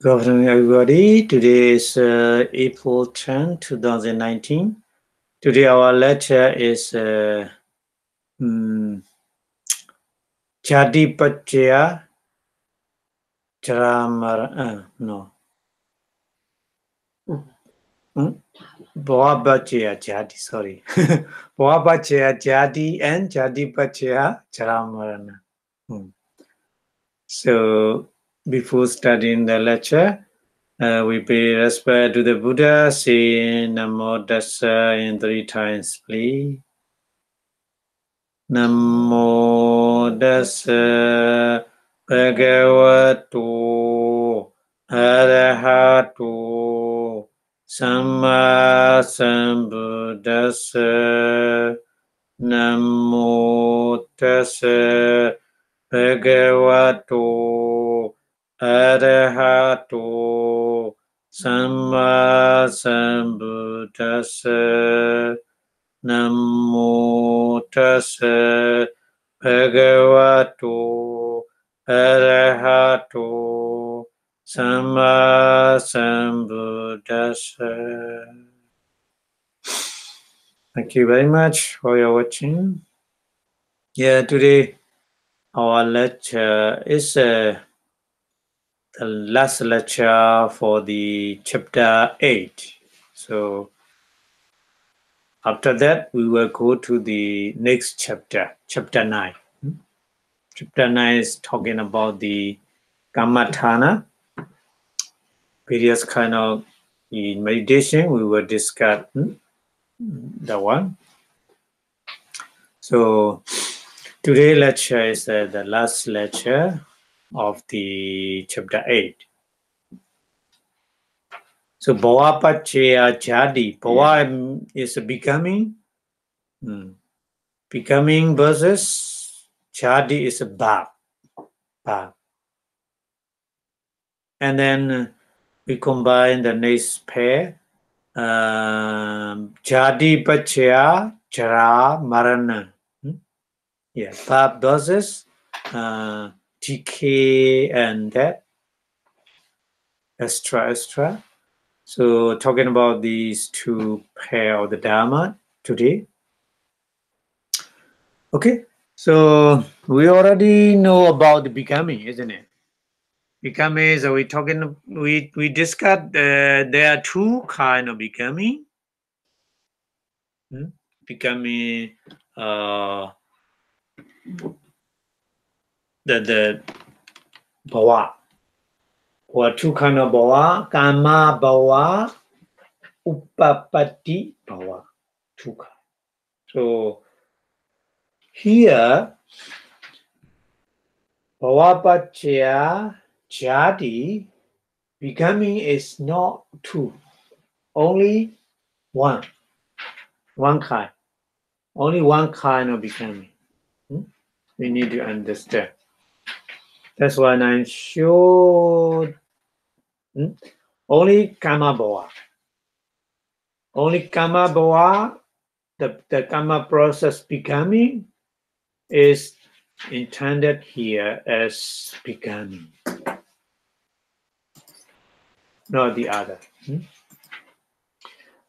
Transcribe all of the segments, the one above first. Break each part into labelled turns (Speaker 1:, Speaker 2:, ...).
Speaker 1: Good afternoon, everybody. Today is April 10, 2019. Today our lecture is Jadi Pachya Charamara. No. Bhavapachya Jadi, sorry. Bhavapachya Jadi and Jadi Pachya Charamarana. So, before starting the lecture, we pay respect to the Buddha, say Namo Tassa in 3 times, please. Namo Tassa Bhagavato Arahato Samma Sambuddhassa. Namo Tassa Bhagavato Arahato Samma Sambuddhassa. Namo Tassa Bhagavato Arahato Samma Sambuddhassa. Thank you very much for your watching. Yeah, today our lecture is the last lecture for the chapter 8. So after that, we will go to the next chapter, chapter 9. Chapter 9 is talking about the Kammatthana, various kind of in meditation. We will discuss the one. So today lecture is the last lecture of the chapter 8. So Bhavapachya Jadi. Bhava is becoming. Becoming versus Jadi is a bhav. And then we combine the next pair. Jadi Pachya Chara Marana. Yeah, bhav versus decay and that. Extra. So talking about these two pair of the Dharma today. Okay, so we already know about the becoming, isn't it? Becoming is we discussed there are two kind of becoming. Becoming the bhava. Or two kind of bhava, kama bhava, upapati bhava. Two kind. So here Bhavapachya Jadi becoming is not two, only one kind, only one kind of becoming. We need to understand. That's why I'm sure only Kama Bhava. Only Kama Bhava, the Kama process becoming is intended here as becoming, not the other.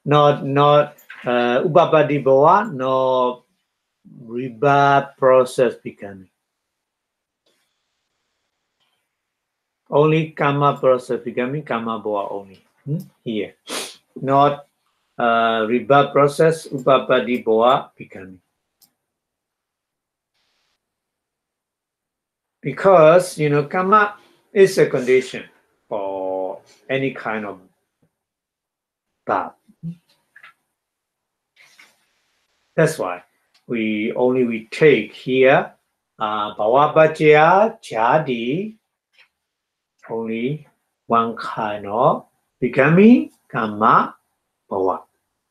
Speaker 1: Not Upapati Bhava, nor rebirth process becoming. Only Kama process becoming, Kama Bhava only. Here. Not rebirth process, Upapati Bhava becoming. Because, Kama is a condition for any kind of bhav. That's why we take here Bhavapachya Jadi, only one kind of becoming, Kama Bhava.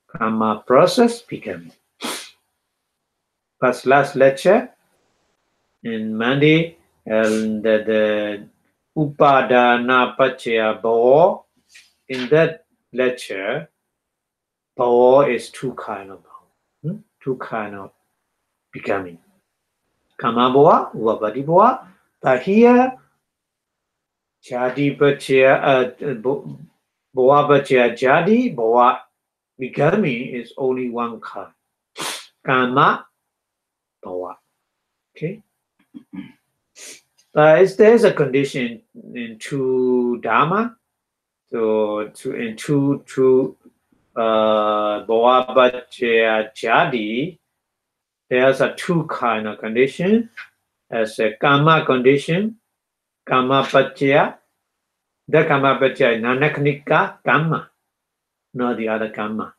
Speaker 1: Kama process becoming. But last lecture in Monday, and the Upadana Pachya Bhava, in that lecture, Bhava is two kind of bhava, two kind of becoming. Kama Bhava, Upapati Bhava. But here, Jadi Bhajya, Bhava Bhajya Jadi, Bhava becoming is only one kind. Karma, Bhava. Okay? But there's a condition in two Dharma. So in two Bhava Bhajya Jadi, there's a two kind of condition. As a Karma condition, Karma Bhajya. The Karma Bhajya is Nanakanika Karma, not the other Karma.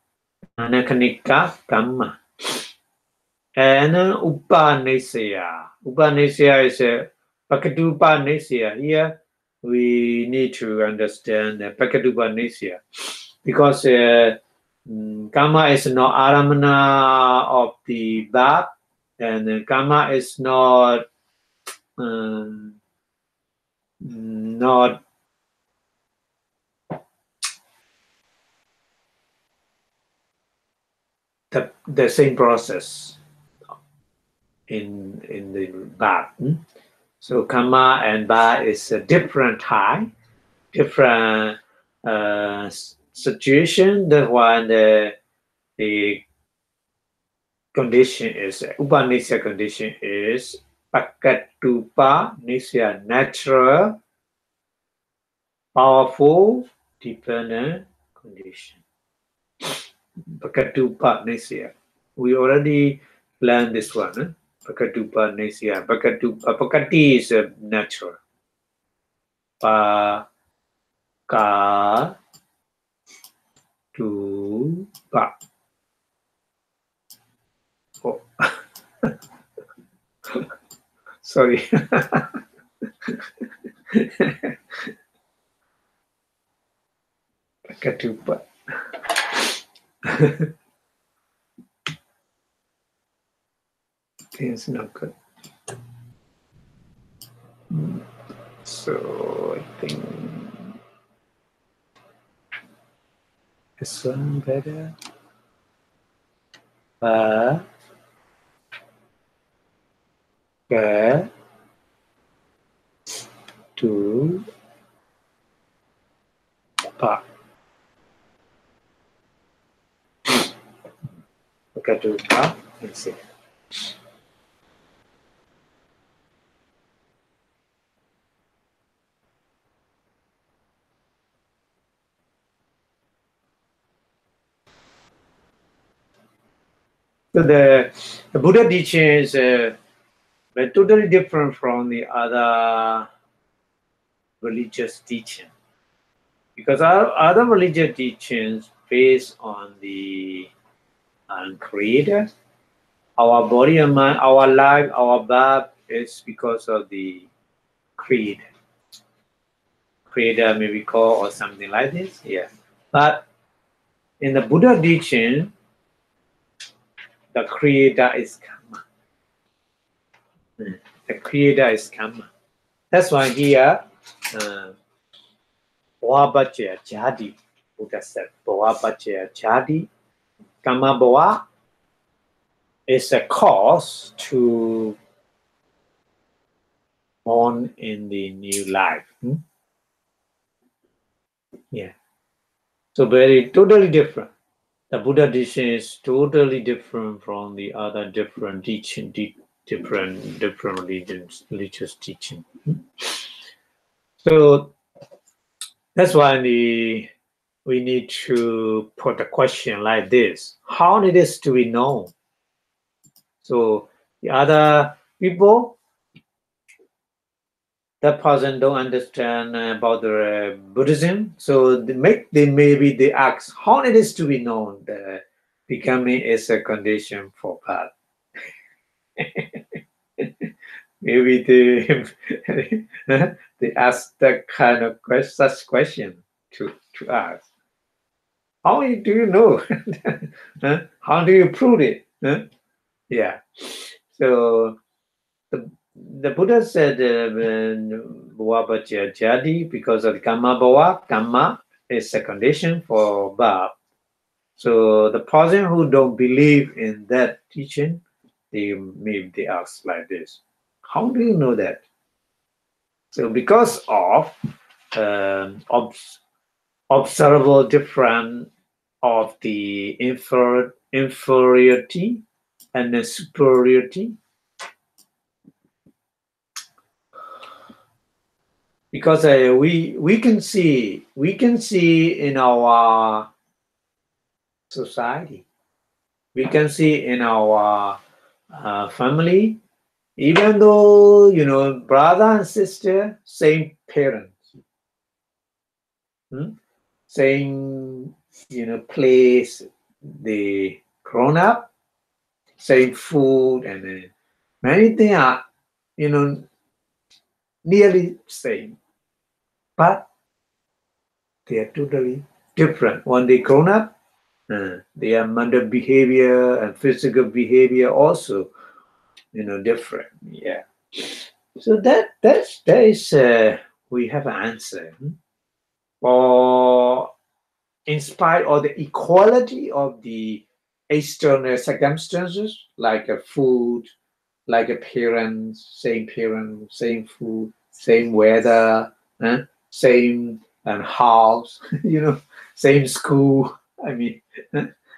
Speaker 1: Nanakanika Karma. And Upanisya. Upanisya is a Pakatupanisya. Here we need to understand the Pakatupanisya because karma is not aramana of the verb, and karma is not the same process in the verb. So karma and ba is a different type, different situation. The one the condition is Upanisya condition is Pakatupa Nisya, natural, powerful, dependent condition. Pakatupa Nisya. We already learned this one. Pakatupa Nisya. Pakati is natural. Pa ka tu pa. Oh. Sorry. Pakatupa. It's not good. So I think this one better. Pa ka tu pa. Pakatupa. Let's see. So the Buddha teachings are totally different from the other religious teaching, because our other religious teachings based on the Creator. Our body and mind, our life, our birth is because of the Creator. Creator may be called or something like this. Yeah, but in the Buddha teaching, the Creator is karma. The Creator is karma. That's why here, Bhava Bhajya Jadi, Buddha said, Bhava Bhajya Jadi, karma bhava is a cause to born in the new life. Yeah. So totally different. The Buddha teaching is totally different from the other different teaching, different religious teaching. So that's why we need to put a question like this: how it is to be known? So the other people, that person don't understand about the Buddhism, so maybe they ask how it is to be known that becoming is a condition for path. Maybe they ask that kind of such question to us. How do you know? How do you prove it? Yeah. So the Buddha said Bhava Bhajya Jadi because of the karma bhava. Karma is a condition for birth. So the person who don't believe in that teaching, they ask like this: how do you know that? So because of observable difference of the inferiority and the superiority. Because we can see in our society, we can see in our family, even though brother and sister, same parents, same place they grown up, same food, and many things are nearly same, but they are totally different. When they grown up, their mental behavior and physical behavior also different. Yeah. So that is we have an answer. Or in spite of the equality of the external circumstances, like a food, like a parents, same food, same weather, same house, same school. I mean,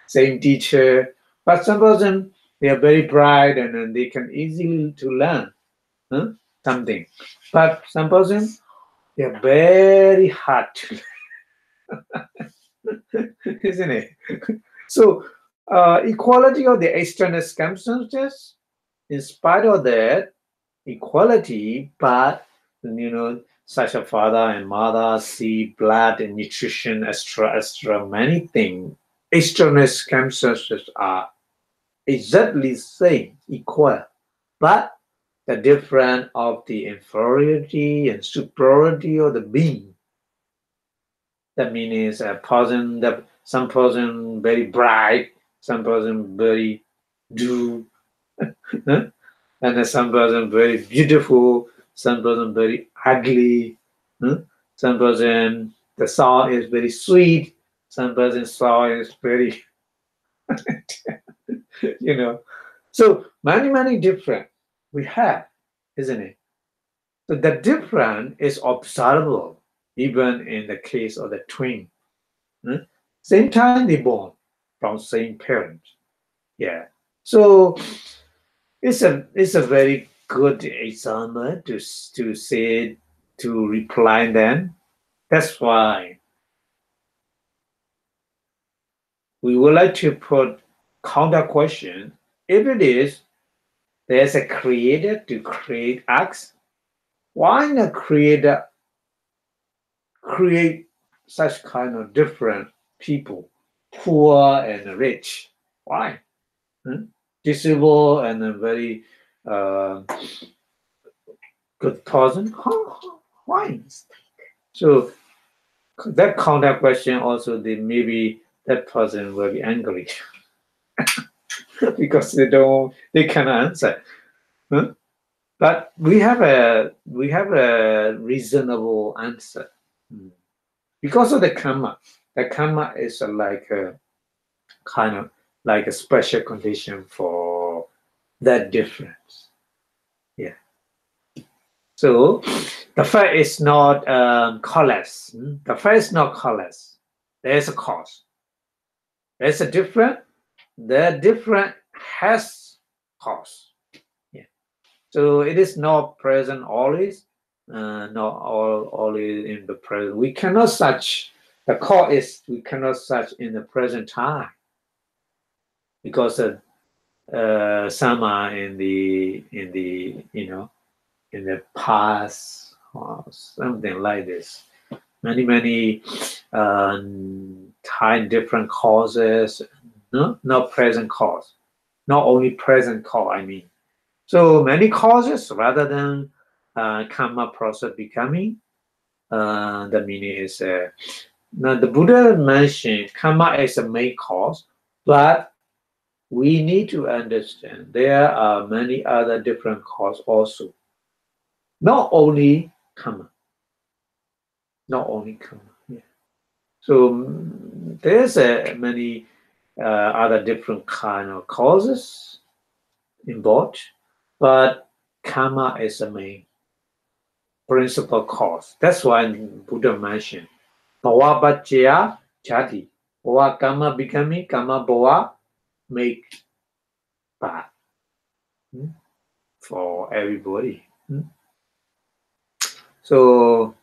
Speaker 1: same teacher. But some person, they are very bright and then they can easily to learn something. But some person, they are very hard to learn, isn't it? So equality of the external circumstances, in spite of that equality, but such a father and mother, see blood and nutrition, extra, many things. External circumstances are exactly same, equal, but the difference of the inferiority and superiority of the being. That means some person very bright, some person very dull, and some person very beautiful, some person very ugly, some person the sound is very sweet, some person sound is very So many different we have, isn't it? So the difference is observable even in the case of the twin. Same time they born from same parents. Yeah. So it's a very good example to say, to reply them. That's why we would like to put counter question. If it is there's a creator to create acts, why not creator create such kind of different people, poor and rich? Why? Disabled and a very good person? Why? So that counter question also, maybe that person will be angry because they cannot answer. But we have a reasonable answer because of the karma. The karma is like a kind of like a special condition for that difference. Yeah. So the fact is not causeless. The fact is not causeless. There's a cause. There's a different. The different has cause. Yeah. So it is not present always. Not always in the present. We cannot search. The cause is we cannot search in the present time because some are in the in the past or something like this. Many time different causes, not present cause, not only present cause. I mean, so many causes rather than karma process becoming. The meaning is now the Buddha mentioned karma as a main cause, but we need to understand there are many other different causes also. Not only karma. Not only karma. Yeah. So there's many other different kind of causes involved, but karma is the main. principal cause. That's why Buddha mentioned Bhava Bhajya Jati. Bhava karma becoming, karma bhava make path for everybody. So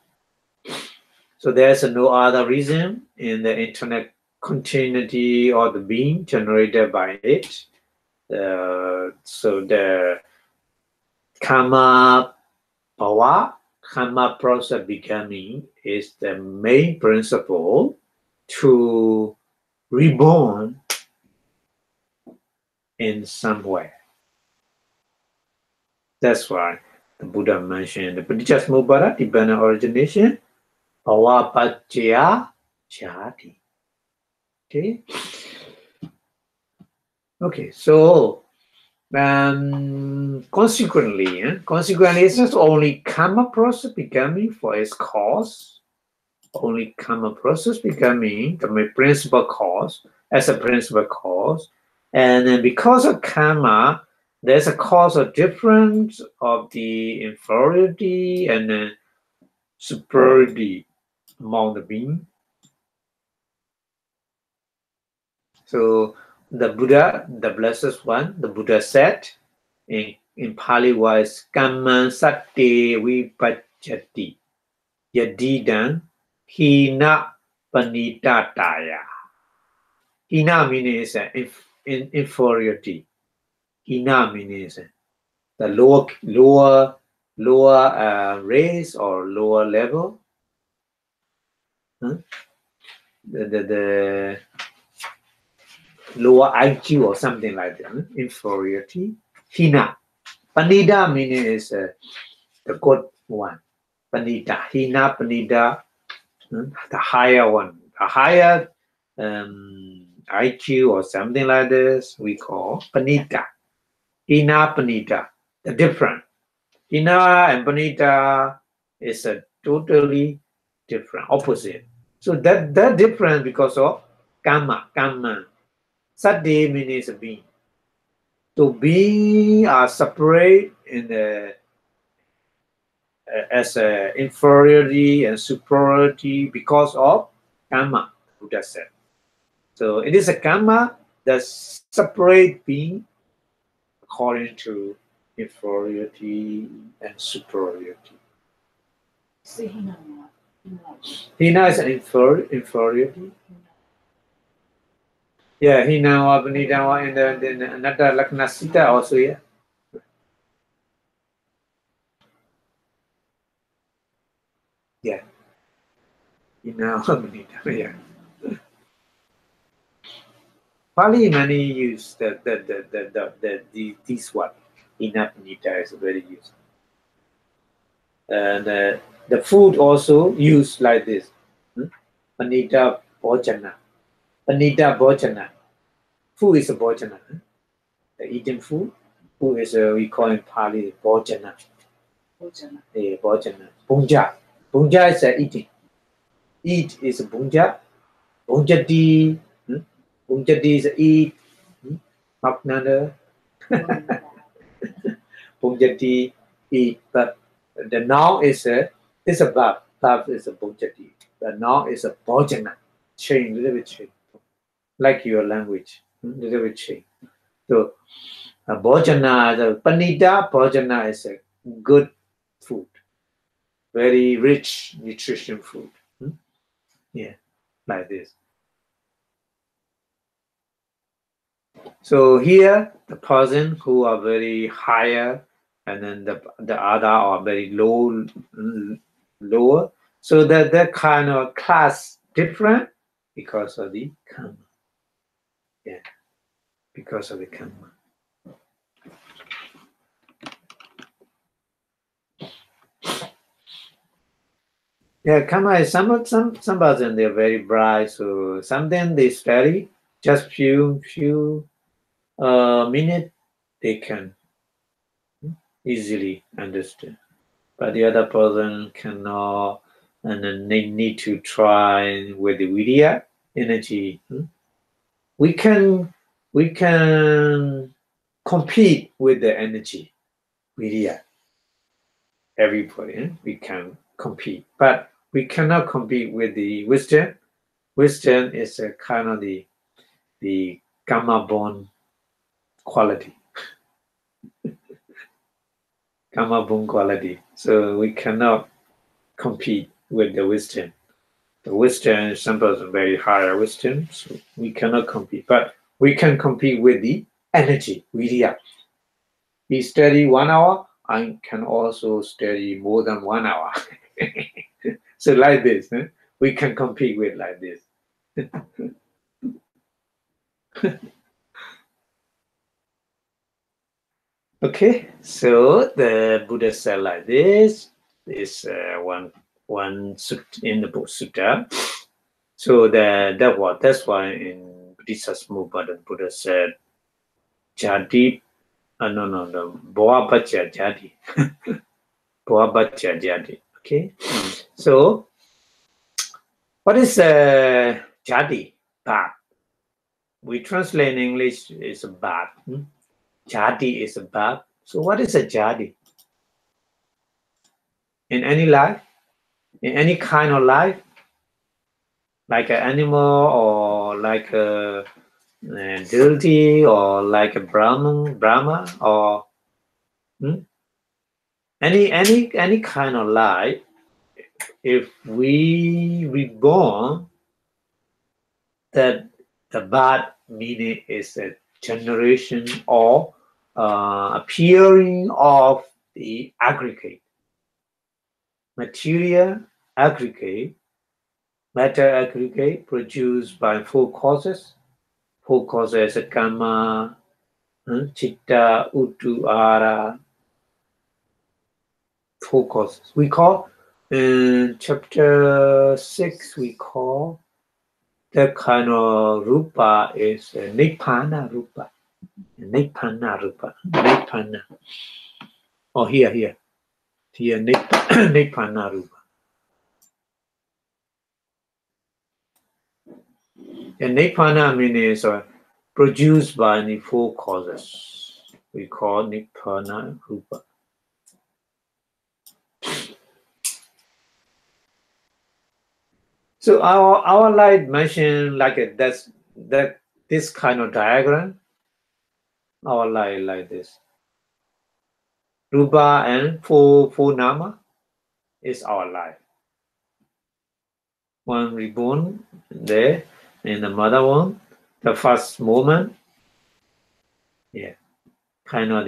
Speaker 1: there's no other reason in the internet continuity or the being generated by it. So the karma bhava, karma process becoming is the main principle to reborn in some way. That's why the Buddha mentioned the Paticca dependent origination, bhava bhajya jati. Okay, so consequently, it's not only karma process becoming for its cause, only karma process becoming the principal cause as a principal cause, and then because of karma, there's a cause of difference of the inferiority and then superiority among the being. So the Buddha, the Blessed One, the Buddha said in Pali wise, Kamman Satte Vipajjati Yadidan Hina Panitataya. Hina means inferiority. Hina means the lower race or lower level. The lower IQ or something like that. Inferiority. Hina. Panida means the good one. Panida. Hina Panida. The higher one. The higher IQ or something like this we call Panita. Hina Panita. The different. Hina and Panita is a totally different, opposite. So that different because of karma. Saddhi means being. So being are separate in the as a inferiority and superiority because of karma, Buddha said. So it is a karma that separate being according to inferiority and superiority. Hina is an inferiority. Yeah, Hinawa, Banidawa, and then another Laknasita also, yeah. Yeah. Hinawa, Banidawa, yeah. Pali many use this one. Hina Panita is very used. And the food also used like this. Panita Bhojana. Panita Bhojana. Food is a Bhojana. The eating food. Food is we call in Pali Bhojana. Yeah, Bhojana. Punja. Punja is eating. Eat is Punja. Punjati. Punjati is eat. Maknada. Punjati eat. But the noun is a verb. Verb is a Punjati. The noun is a Bhojana. Change, little bit change. Like your language. Little bit change. So Bhojana, the Panita Bhojana is a good food. Very rich nutrition food. Yeah, like this. So here, the person who are very higher, and then the other are very lower. So that kind of class different because of the karma. Yeah, because of the karma. Yeah, karma is some person they're very bright, so sometimes they study just few minutes they can easily understand, but the other person cannot, and then they need to try with the vidya energy. We can compete with the energy vidya. everybody. We can compete, but we cannot compete with the wisdom. Wisdom is a kind of the karma born quality. Karma born quality. So we cannot compete with the wisdom. The wisdom, some person very higher wisdom, so we cannot compete. But we can compete with the energy, vidya. We study 1 hour, I can also study more than 1 hour. So like this, we can compete with like this. Okay, so the Buddha said like this. This one in the book Sutta. So that's why in Buddhist movement the Buddha said Jati. No. Boa Bhaja Jati. Boa Bhaja Jati. Okay. So what is Jati? Bad. We translate in English is bad. Jati is bad. So what is a jati? In any life, in any kind of life, like an animal or like a deity or like a Brahma or any kind of life, if we reborn, that the bad meaning is a generation or appearing of the aggregate. Material aggregate, matter aggregate produced by 4 causes. 4 causes are karma, chitta, uttu, ara. 4 causes. We call in chapter 6, we call that kind of rupa is nibbana rupa. Nibbana rupa. Nibbana. Oh, here. Here, nibbana rupa. And nibbana means produced by the 4 causes. We call nibbana rupa. So our light mentioned like this kind of diagram. Our light like this. Rupa and four nama is our life. One reborn there, and the mother one, the first moment. Yeah, kind of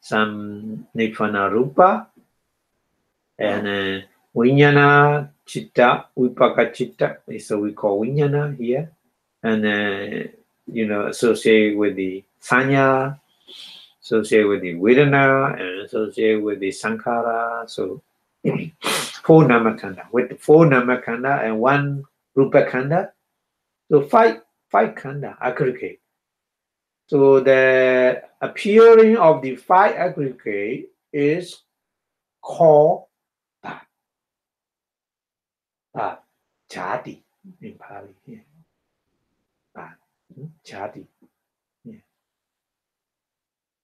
Speaker 1: some nibbana rupa and Vijnana chitta, vipaka chitta, so we call Vijnana here, and associated with the sanya, associated with the Vedana, and associated with the Sankhara. So 4 namakanda, with 4 namakanda and 1 rupa kanda, so 5 kanda aggregate. So the appearing of the 5 aggregate is called jati in Pali. Yeah. Jati. Yeah.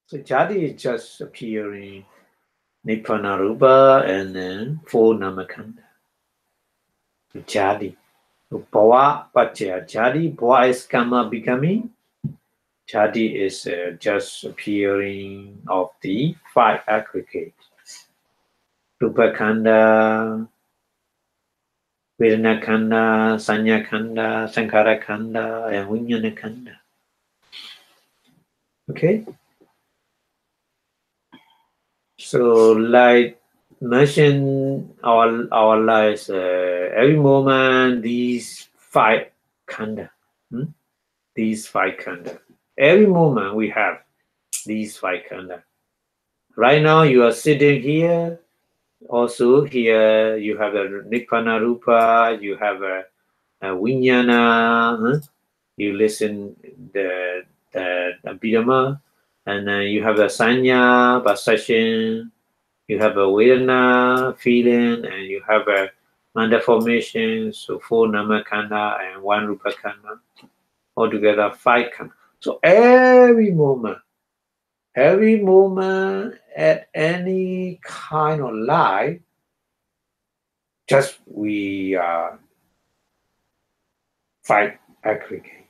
Speaker 1: So jati is just appearing nibbana rupa and then 4 namakanda. Jati. So bhava pacaya jati. Bhava is karma becoming. Jati is just appearing of the 5 aggregates. Rupa kanda, Vedana kanda, Sanya kanda, Sankhara kanda, and Vijnana kanda. Okay? So, like mentioned, our lives, every moment, these 5 kanda. These 5 kanda. Every moment we have these 5 kanda. Right now, you are sitting here. Also, here you have a nibbana rupa, you have a vijnana, you listen the Abhidhamma, and then you have a sanya, perception, you have a vedana, feeling, and you have a manda formation, so 4 namakanda and 1 rupa kanda, altogether 5 kanda. So every moment every moment at any kind of life, just we fight aggregate.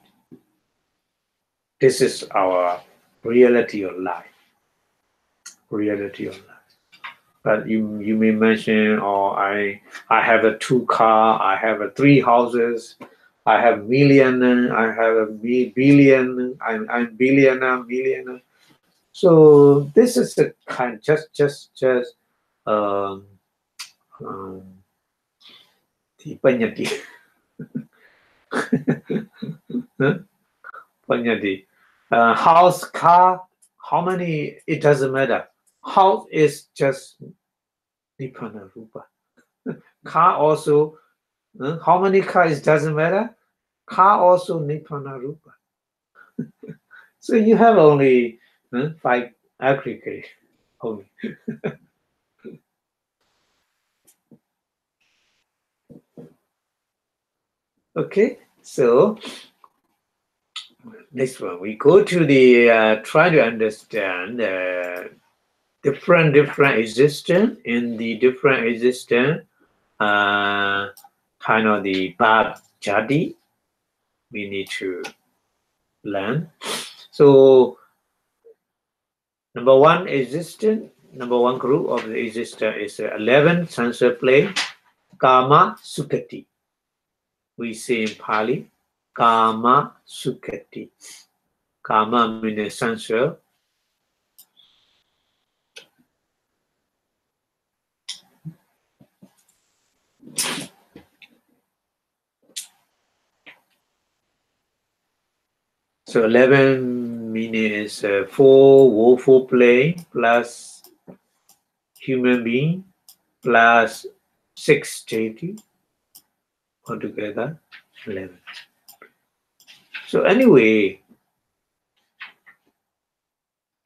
Speaker 1: This is our reality of life. Reality of life. But you may mention, or I have a 2 car, I have a 3 houses, I have million, I have a billion, I'm billionaire. So this is a kind just the panyati. Panyati. House, car, how many, it doesn't matter. House is just Nibbana Rupa. Car also, how many cars doesn't matter. Car also Nibbana Rupa. So you have only 5 aggregate only. Okay, so next one we go to the try to understand different existence in the different existence kind of the bad jadi we need to learn. So number one group of the existence is 11 sensual plane, Kama Sukati. We say in Pali, Kama Sukati. Kama means sensual. So 11 meaning is 4 woeful plane plus human being plus 6 deity altogether 11. So anyway,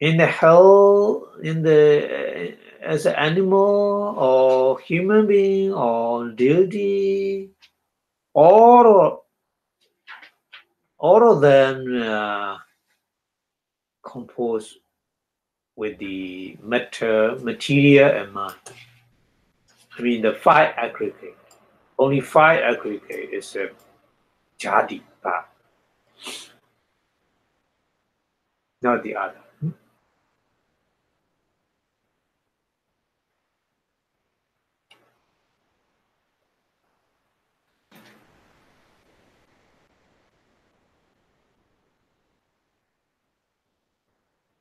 Speaker 1: in the hell, as an animal or human being or deity, all of them composed with the material and mind. I mean the 5 aggregate. Only 5 aggregate is a jadi part, not the other.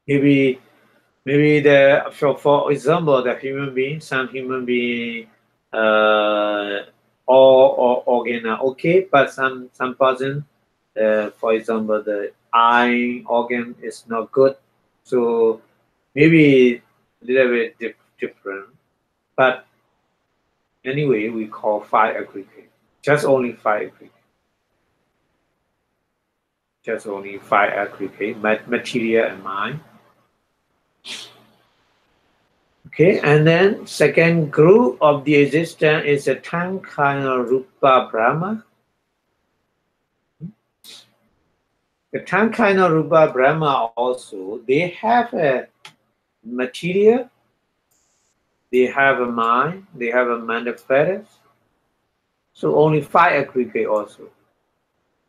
Speaker 1: Maybe for example, the human being, some human being all organ are okay, but some person, for example, the eye organ is not good, so maybe a little bit different. But anyway, we call 5 aggregate. Just only 5 aggregate. Just only 5 aggregate, material and mind. Okay, and then second group of the existence is a Tankana Rupa Brahma. The Tankana Rupa Brahma also, they have a material, they have a mind, they have a manifest. So only 5 aggregate also.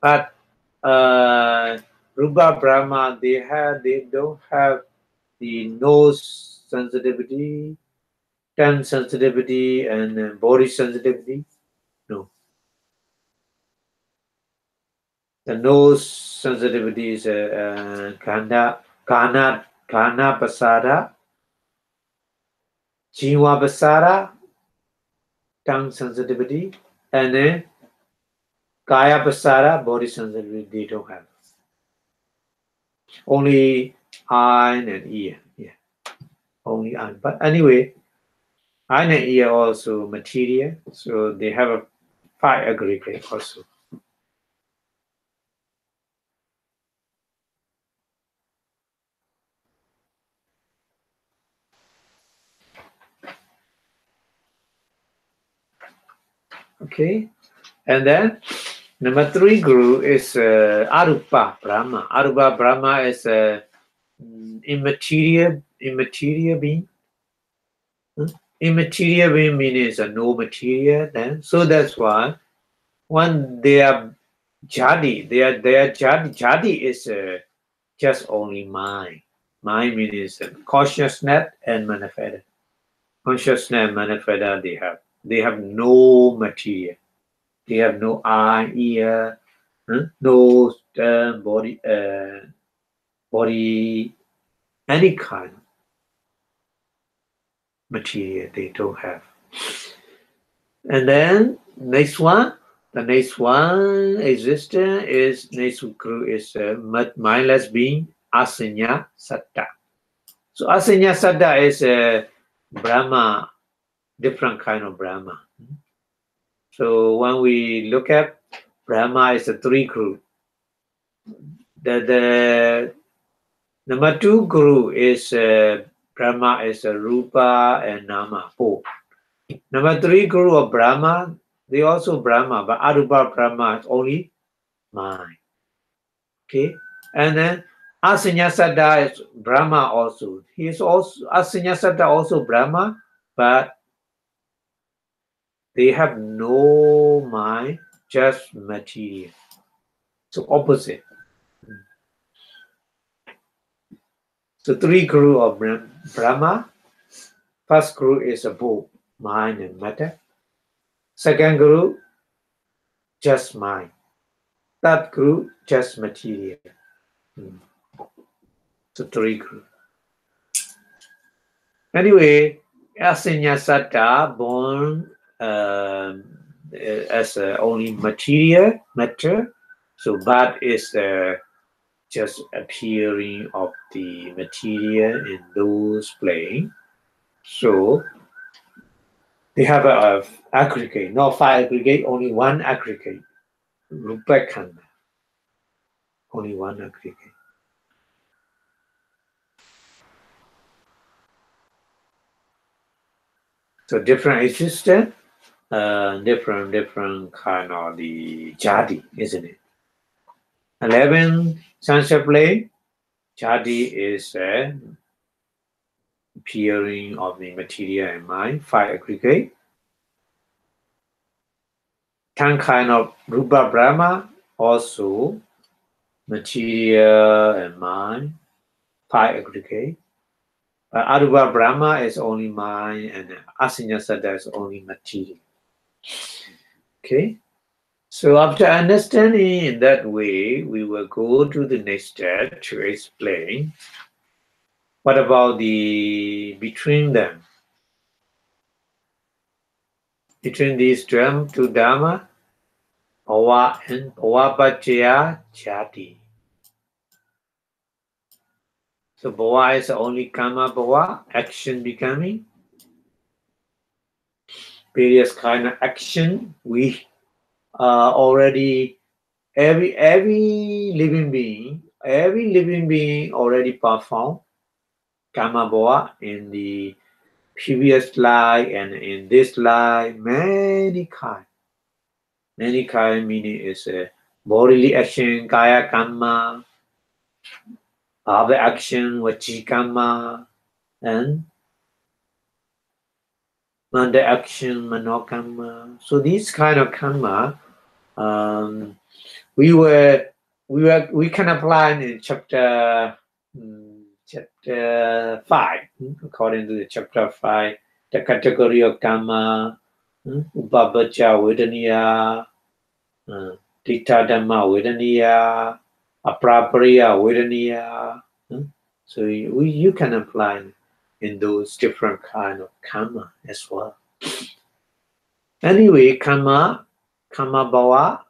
Speaker 1: But Rupa Brahma, they don't have the nose sensitivity, tongue sensitivity, and body sensitivity. No. The nose sensitivity is Kana Pasada, Jiva Pasada, tongue sensitivity, and then Kaya Pasada, body sensitivity, they don't have. Only eye and ear. Yeah. Only eye. But anyway, eye and ear also material, so they have a 5 aggregate also. Okay, and then number 3 group is Arupa Brahma. Arupa Brahma is immaterial being. Immaterial being means no material. Then so that's why when they are jadi, their jadi is just only mind. Mind means consciousness and manifest. Consciousness and manifest they have no material. They have no eye, ear, nose, body, any kind of material they don't have. And then next one, the next one existence is next group is mindless being, asanya satta. So asanya satta is Brahma, different kind of Brahma. So when we look at Brahma is a three group. The number two group is Brahma is a Rupa and Nama, four. Number three group of Brahma, they also Brahma, but Arupa Brahma is only mind. Okay, and then Asanya is Brahma also. He is also Asanya also Brahma, but they have no mind, just material. So opposite. So three group of Brahma. First group is both mind and matter. Second group, just mind. Third group, just material. So three group. Anyway, Asanya Satta born as only material matter. So but is just appearing of the material in those plane. So they have a aggregate, not five aggregate, only one aggregate. Rupa Khanda. Only one aggregate. So different existence, different kind of the jadi, isn't it? 11 sunset plane, jadi is appearing of the material and mind, five aggregate. 10 kind of Rupa Brahma, also material and mind, five aggregate. But Arupa Brahma is only mind and Asanya Satta is only material. Okay, so after understanding in that way, we will go to the next step to explain what about the between them. Between these two Dhamma, Bhava and Bhavapacchaya Jati. So Bhava is only Karma Bhava, action becoming. Various kind of action we already every living being already perform Karma Bhava in the previous life and in this life, many kind meaning is bodily action, kaya karma, bhava action, vachi karma, and manda action, mano karma. So these kind of karma, we can apply in chapter 5, according to the chapter 5, the category of karma, Upabhaja Vedaniya, Dittadhamma Vedaniya, Aprapriya Vedaniya. So you can apply in those different kind of karma as well. Anyway, karma bhava,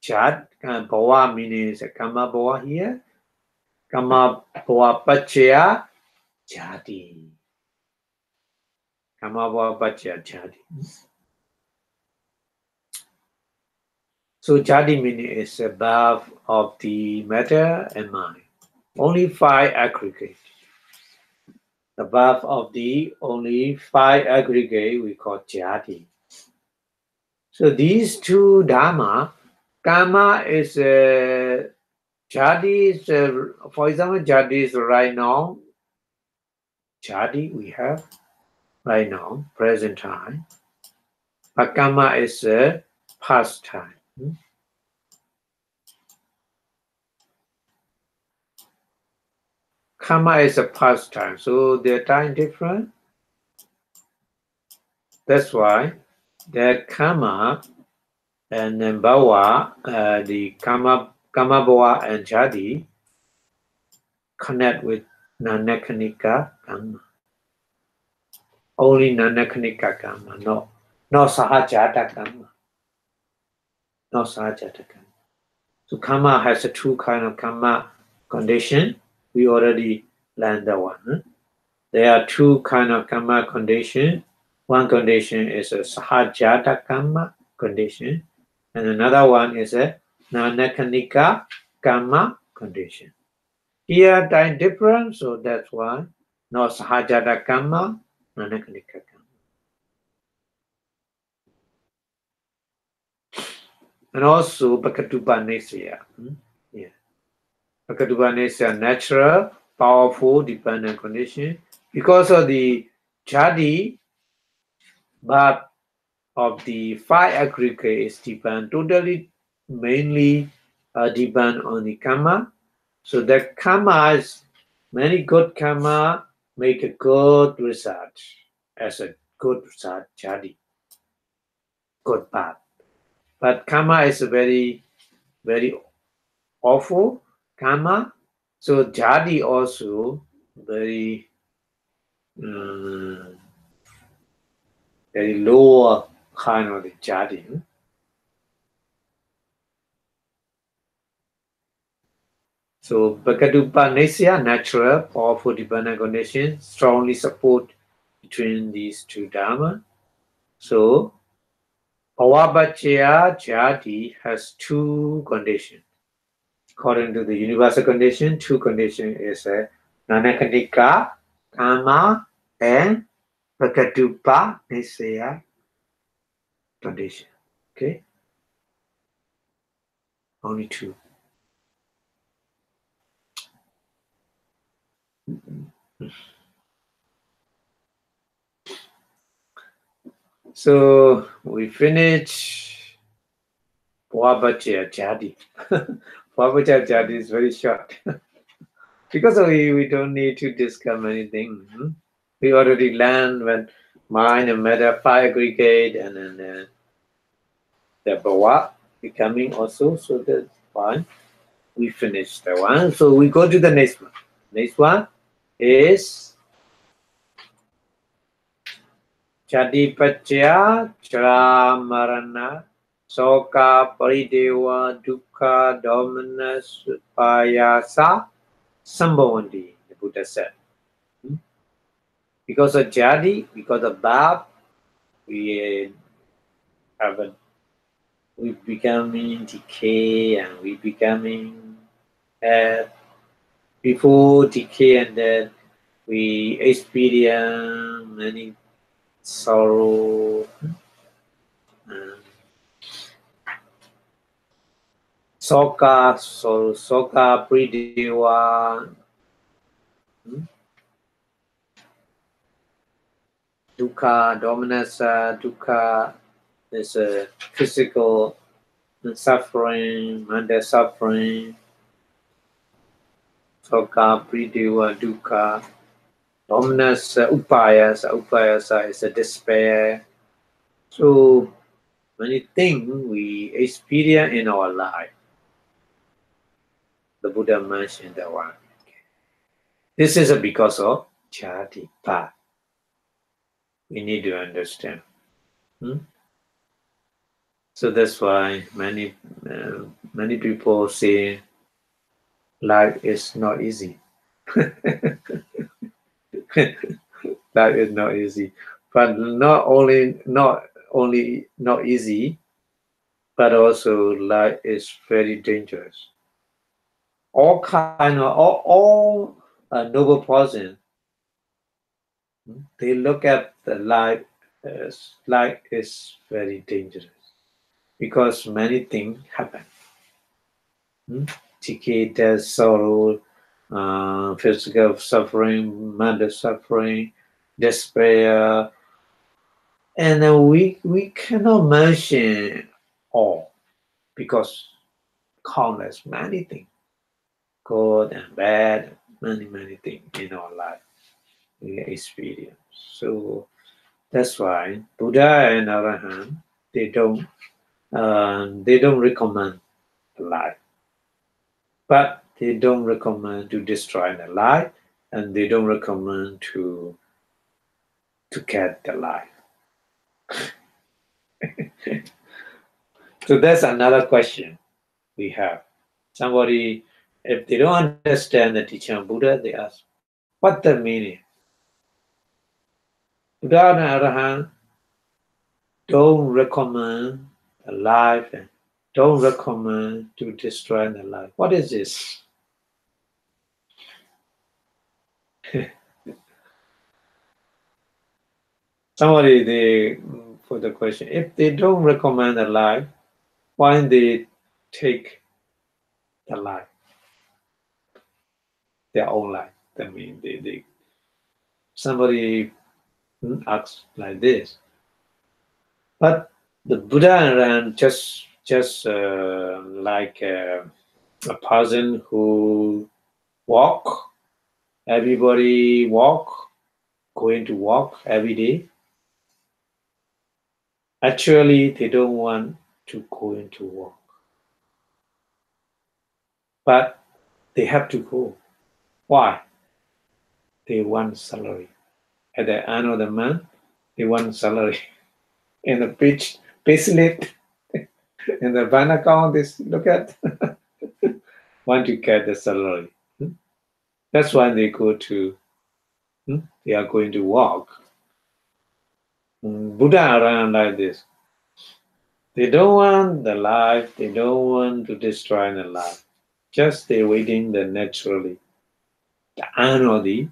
Speaker 1: jat, bhava means karma bhava here. Karma bhava pacchaya jati. Karma bhava pacchaya jati. So jadi meaning is above of the matter and mind. Only five aggregate. Above of the only five aggregate we call jati. So these two dhamma, karma is Jadi is, for example, jadi is right now. Jadi we have right now, present time. But karma is past time. Karma is a past time, so their time different. That's why the karma and then bhava, the karma bhava and jadi connect with nanakanika karma. Only nanakanika karma, no sahajata karma. No sahajata karma. So karma has a two kind of karma condition. We already learned that one. There are two kind of karma condition. One condition is a sahajata karma condition, and another one is a nanakanika karma condition. Here time different, so that's why no sahajata karma, nanakanika karma. And also Bhakatupanesya. Yeah. Bhakatupanesya, natural, powerful, dependent condition. Because of the jadi, but of the five aggregates depend totally, mainly depend on the karma. So the karma is many good karma make a good result as a good result, jadi, good path. But karma is a very, very awful karma. So jadi also very, very lower kind of the jadi. So Bhakatupanesya, natural, powerful dependent conditions, strongly support between these two dharma. So Bhavabhacchaya jadi has two conditions. According to the universal condition, two conditions is nanakanika, karma, and Bhakatupanesya condition. Okay? Only two. So we finish Bhavabhacchaya jadi. Bhavabhacchaya jadi is very short. Because we don't need to discuss anything. We already learned when mind and matter five aggregate and then the bhava becoming also, so that's fine. We finished that one. So we go to the next one. Next one is Chadipacchaya Charamarana Soka Parideva Dukkha Dominus Payasa Sambhavanti, the Buddha said. Because of jadi, because of bhav, we becoming decay and we becoming before decay, and then we experience many sorrow, soka prideva, dukkha, dominasa, dukkha is a physical suffering, mental suffering. Soka prideva, dukkha. Dominasa, upayasa is a despair. So many things we experience in our life. The Buddha mentioned that one. This is because of jadi path. We need to understand. So that's why many people say life is not easy. Life is not easy, but not only not easy, but also life is very dangerous. All kind of all noble persons, they look at the life as life is very dangerous because many things happen. decay, death, sorrow, physical suffering, mental suffering, despair, and we cannot mention all because countless many things, good and bad, many things in our life we experience. So that's why Buddha and Arahant they don't recommend life, but they don't recommend to destroy the life, and they don't recommend to get the life. So that's another question we have. Somebody, if they don't understand the teaching of Buddha, they ask, what the meaning? Buddha and Arahant don't recommend the life and don't recommend to destroy the life. What is this? Somebody they put the question, if they don't recommend the life, why they take the life, their own life? I mean, they somebody asks like this, but the Buddha and just like a person who walk, everybody walk, going to walk every day. Actually, they don't want to go into work, but they have to go. Why? They want salary. At the end of the month, they want salary. In the payslip, in the bank account, they look at want to get the salary. That's why they go to. They are going to work. Buddha around like this. They don't want the life. They don't want to destroy the life. Just they waiting the naturally. The anodi.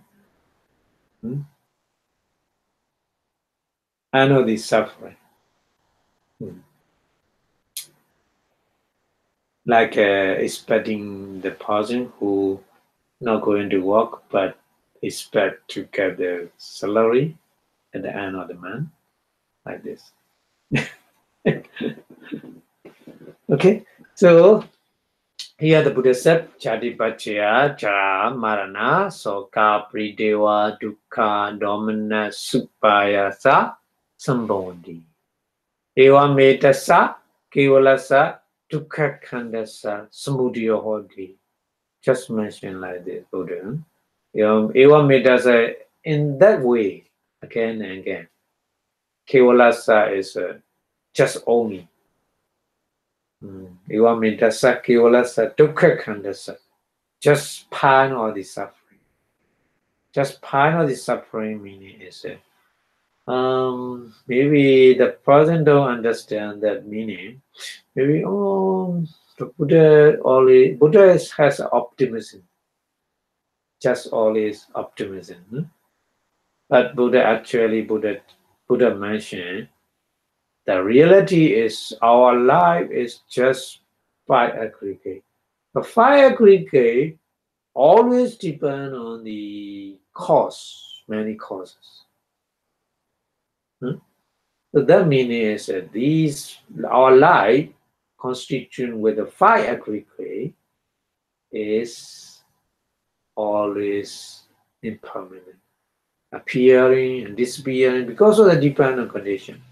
Speaker 1: Anodi suffering. Like expecting the person who not going to work but expect to get the salary at the end of the month, like this. Okay, so here the Buddha said, Jatipacchaya Jara Marana Soka Prideva Dukkha Domina Supayasa Sambodhi Eva Metasa Kevalasa Dukkha Khandasa Samudaya Hodi. Just mention like this, Buddha. Eva Metasa in that way, again and again. Kevalasa is just only. Eva Metasa Kevalasa Dukkha Khandasa. Just pine all the suffering. Just pine all the suffering meaning is maybe the person don't understand that meaning. Maybe the Buddha has optimism. Just always optimism. But Buddha mentioned the reality is our life is just five aggregate. The five aggregate always depend on the cause, many causes. So that means that our life constitution with the five aggregate is always impermanent, appearing and disappearing because of the dependent condition.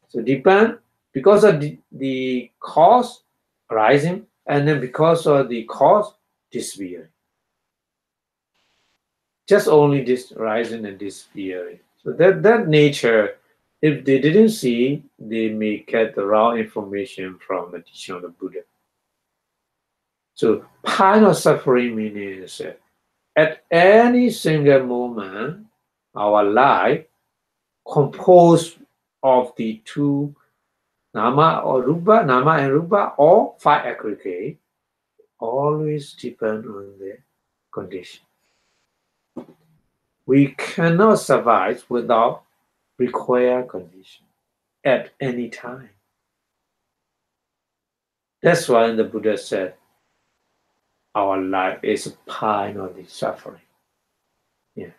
Speaker 1: So depend because of the cause arising, and then because of the cause disappearing. Just only this rising and disappearing. So that nature, if they didn't see, they may get the wrong information from the teaching of the Buddha. So pain or suffering means at any single moment, our life composed of the two nama and rupa, or five aggregate, always depend on the condition. We cannot survive without required condition at any time. That's why the Buddha said, our life is pain or the suffering. Yeah.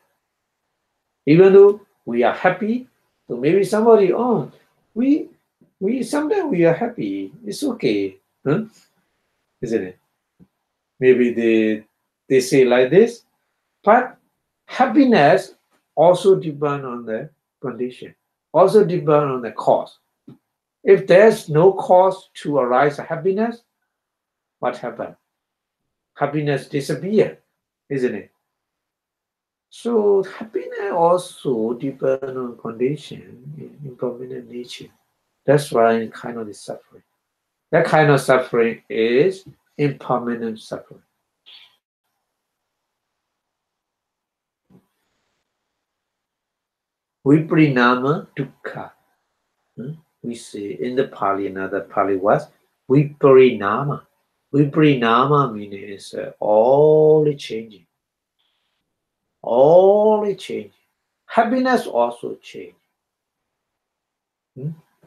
Speaker 1: Even though we are happy, so maybe somebody, oh, we sometimes we are happy. It's okay, huh? Isn't it? Maybe they say like this, but happiness also depends on the condition, also depends on the cause. If there's no cause to arise happiness, what happens? Happiness disappears, isn't it? So happiness also depends on condition, impermanent nature. That's why kind of the suffering. That kind of suffering is impermanent suffering. Vipassanā dukkha. We say in the Pali, another Pali was Vipassanā. Vipassanā means all changing. All changing. Happiness also change.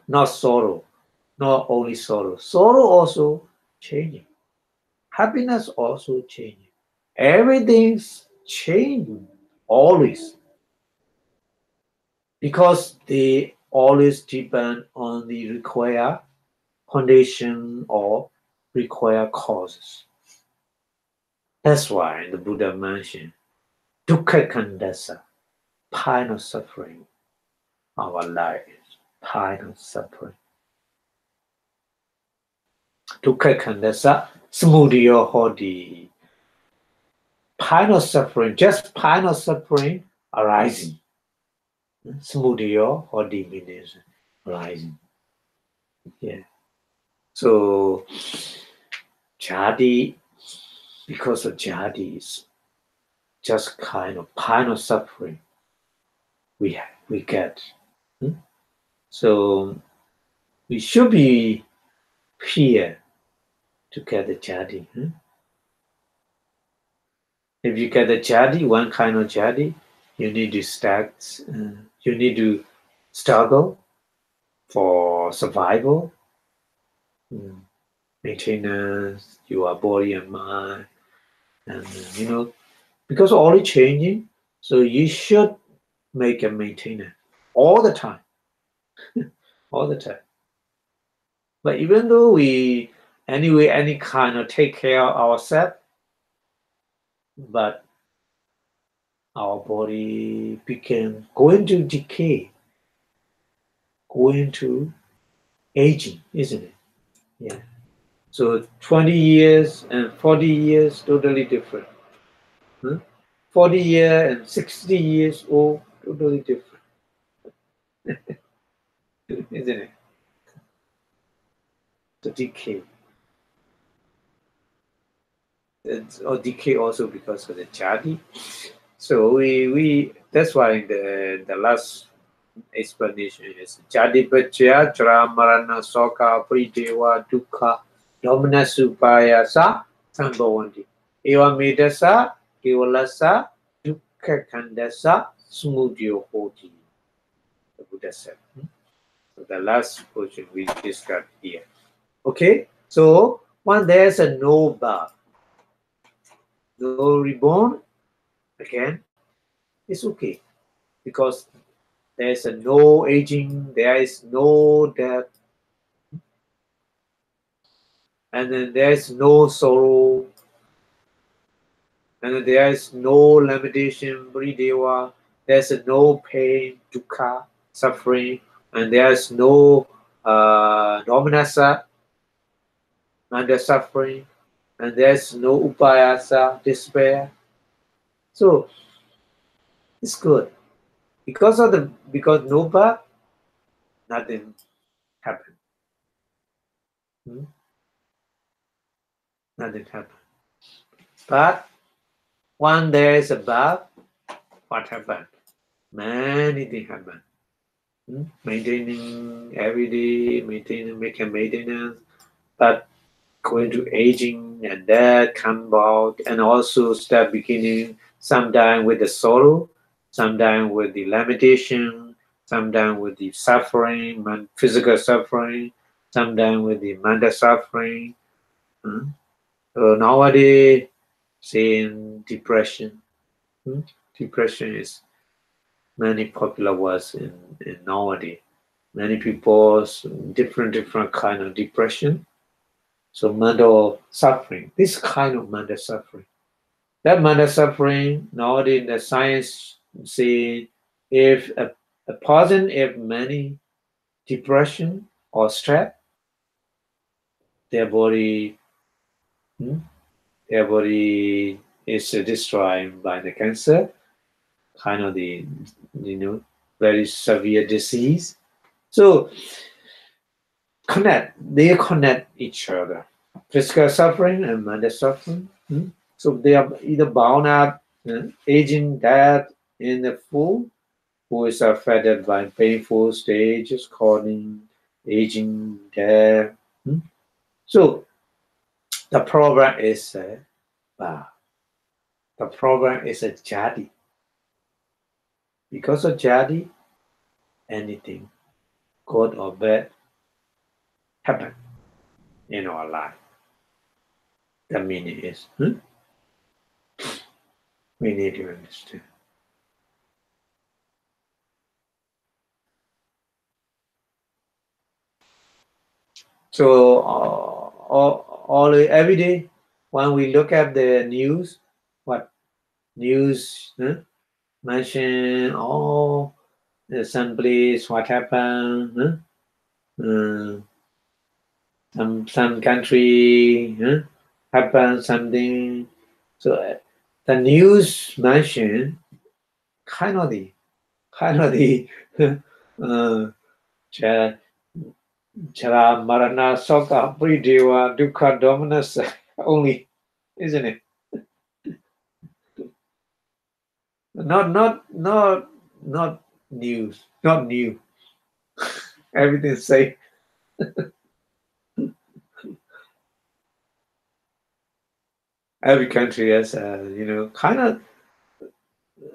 Speaker 1: Not sorrow. Not only sorrow. Sorrow also changing. Happiness also changing. Everything's changing always. Because they always depend on the required condition or required causes. That's why the Buddha mentioned dukkha khandasa, pain of suffering. Our life is pain of suffering. Dukkha khandasa, samudaya hodi. Pain of suffering, just pain of suffering arising. Samudaya hodi means arising. Yeah. So jadi, because of jadi is just kind of pain of suffering we get. So we should be here to get the jadi. If you get the jadi, one kind of jadi, you need to you need to struggle for survival, maintenance, your body and mind, and because all is changing, so you should make a maintenance all the time. All the time. But even though we any kind of take care of ourselves, but our body became going to decay, going to aging, isn't it? Yeah. So 20 years and 40 years, totally different. 40 years and 60 years old, totally different. Isn't it? The decay. Or decay also because of the jadi. So we that's why the last explanation is jadi pacaya jara marana soka paridewa dukkha domina supayasa sambhavanti eva medasa kevalasa dukkha khandasa samudaya hoti. The Buddha said. So the last portion we discussed here. Okay, so when there's a no birth, no reborn again, it's okay because there's a no aging, there is no death, and then there's no sorrow, and then there is no limitation, paridewa, there's no pain, dukkha, suffering, and there's no dominasa, under suffering, and there's no upayasa, despair. So it's good. Because no birth, nothing happened. Nothing happened. But when there is a birth, what happened? Many things happen. Maintaining every day, making maintenance, but going to aging and that come out, and also start beginning sometimes with the sorrow, sometimes with the limitation, sometimes with the suffering, physical suffering, sometimes with the mental suffering. So nowadays saying depression. Depression is many popular words in nowadays. Many people different kind of depression. So mental suffering, this kind of mental suffering. That mental suffering, nowadays the science say if a person have many depression or stress, their body is destroyed by the cancer, kind of the very severe disease. So they connect each other. Physical suffering and mental suffering. So they are either bound up, aging, death in the fool, who is affected by painful stages causing aging, death. So the problem is a jadi. Because of jadi, anything, good or bad, happen in our life. The meaning is, we need to understand. So every day when we look at the news, what news mention some place what happened, some country happened something. So the news mention kind of the Chara Marana Soka Pridewa Dukkha Dominus only, isn't it? Not news, not new. Everything safe. Every country has kind of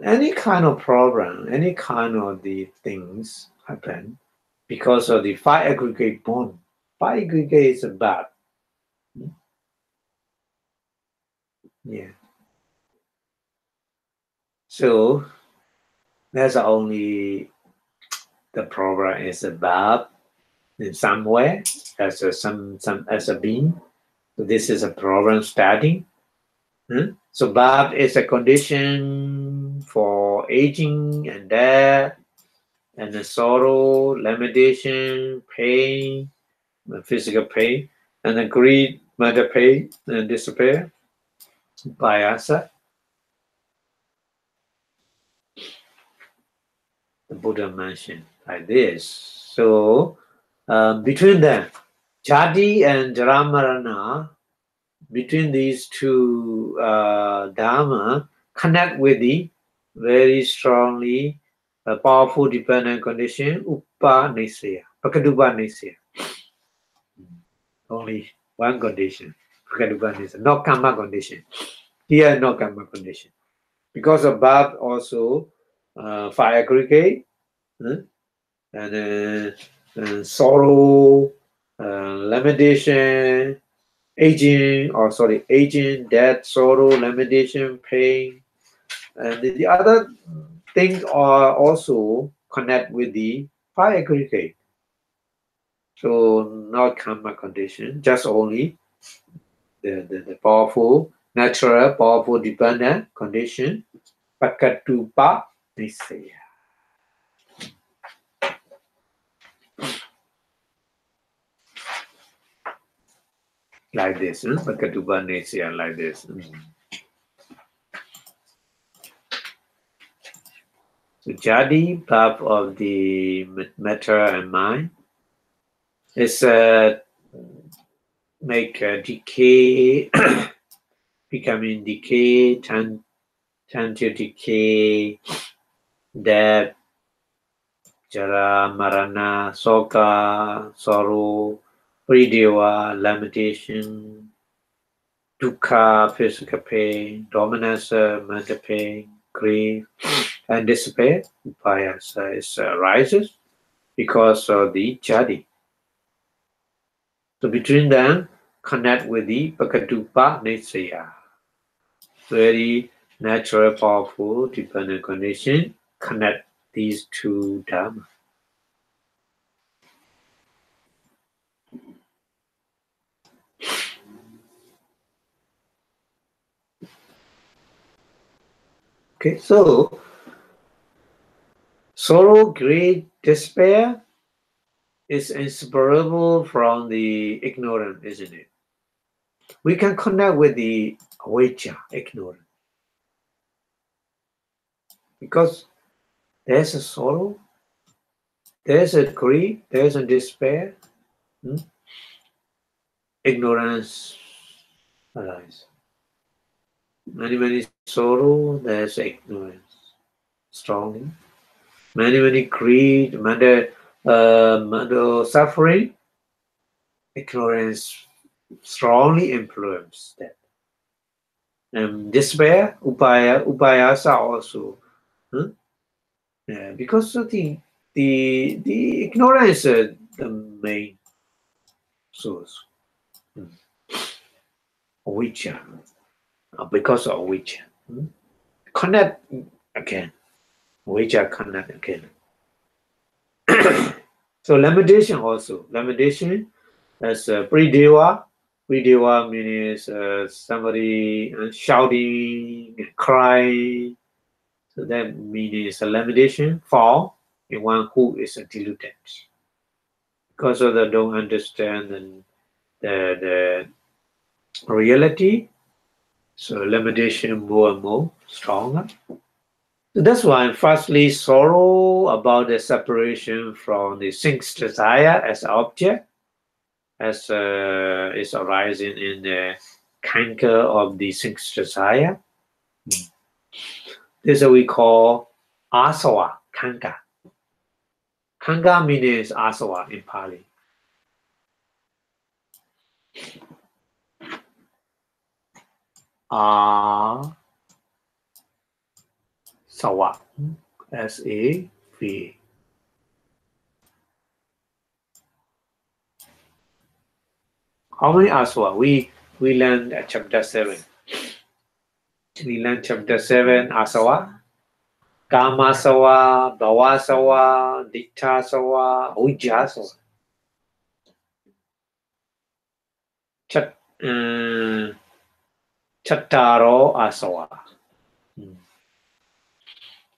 Speaker 1: any kind of problem, any kind of the things happen because of the 5 aggregate bond. 5 aggregate is bad. Yeah. So that's only the problem is bad in some way as a being. So this is a problem starting. So bad is a condition for aging and death and the sorrow, limitation, pain, physical pain, and the greed, mental pain, and despair, biasa. The Buddha mentioned like this. So between them, Jadi and Jaramarana, between these two Dharma, connect with the very strongly powerful dependent condition, Upanisya, Pakadupanisya. Only one condition, Pakadupanisya, no karma condition. Here, no karma condition. Because of Bhav also, 5 aggregate, and sorrow, limitation, aging, death, sorrow, limitation, pain. And the other things are also connect with the 5 aggregate. So not karma condition, just only the powerful, natural, powerful dependent condition, Pakatupa Nisaya. Like this, Pakatupa Nisaya, like this. So Jadi, part of the matter and mind, is make decay, becoming decay, turn to decay, death, jara, marana, soka, sorrow, pridewa, limitation, dukkha, physical pain, dominance, mental pain, grief, and despair, upayasa rises because of the jadi. So between them, connect with the Pakatupa Nisaya. very natural, powerful, dependent condition connect these two dhamma. Okay, so sorrow, greed, despair is inseparable from the ignorant, isn't it? We can connect with the avijja, ignorant. Because there's a sorrow, there's a greed, there's a despair. Ignorance arises. Many sorrow, there's ignorance strongly. Many greed, many suffering, ignorance strongly influence that. And despair, upayasa also. Yeah, because of the ignorance is the main source. Avijja, because of avijja. Connect again. Avijja connect again. So lamentation also. Lamentation as prideva. Prideva means somebody shouting, crying. So that means a lamentation for one who is deluded. Because of they don't understand the reality. So lamentation more and more stronger. So that's why, firstly, sorrow about the separation from the six desire as object, as is arising in the canker of the six desire. This is what we call asava, kanka. Kanka means asava in Pali. Sawa, S-A-V. How many asava? We learned at chapter 7. We learned chapter 7 asava. Kamasawa, Bhavasawa, Dittasawa, Ujjasawa. Chattaro asawa.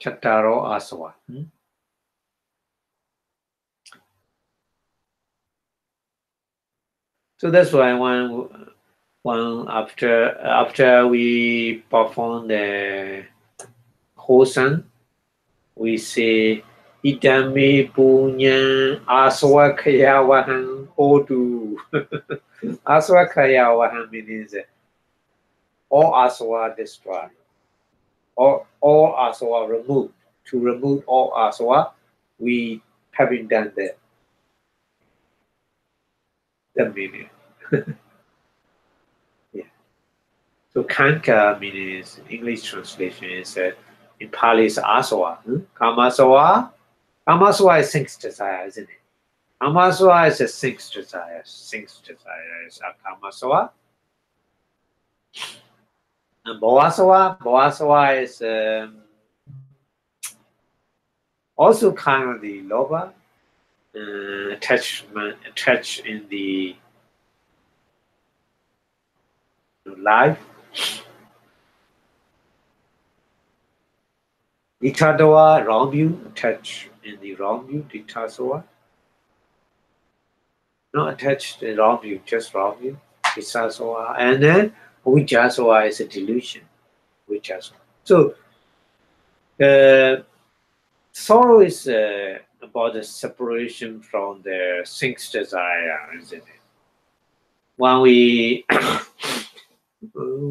Speaker 1: Chattaro asawa. So that's why one after we perform the Hosan, we say Idame punya aswakaya wahan hodu. Aswakaya means all aswa destroy. All aswa removed. To remove all aswa, we haven't done that. The meaning. Yeah. So kanka means English translation is in Pali is aswa. Kamasawa. Kamasawa is six desire, isn't it? Kamasawa is a six desire. Six desire is a kamasawa. And Bhavasawa is also kind of the lobha, attached in the life. Dittadawa, wrong view, attached in the wrong view, Dittasawa. Not attached to the wrong view, just wrong view, Dittasawa. And then Ujjasawa is a delusion. Ujjasawa. So sorrow is about the separation from the six desire, isn't it? When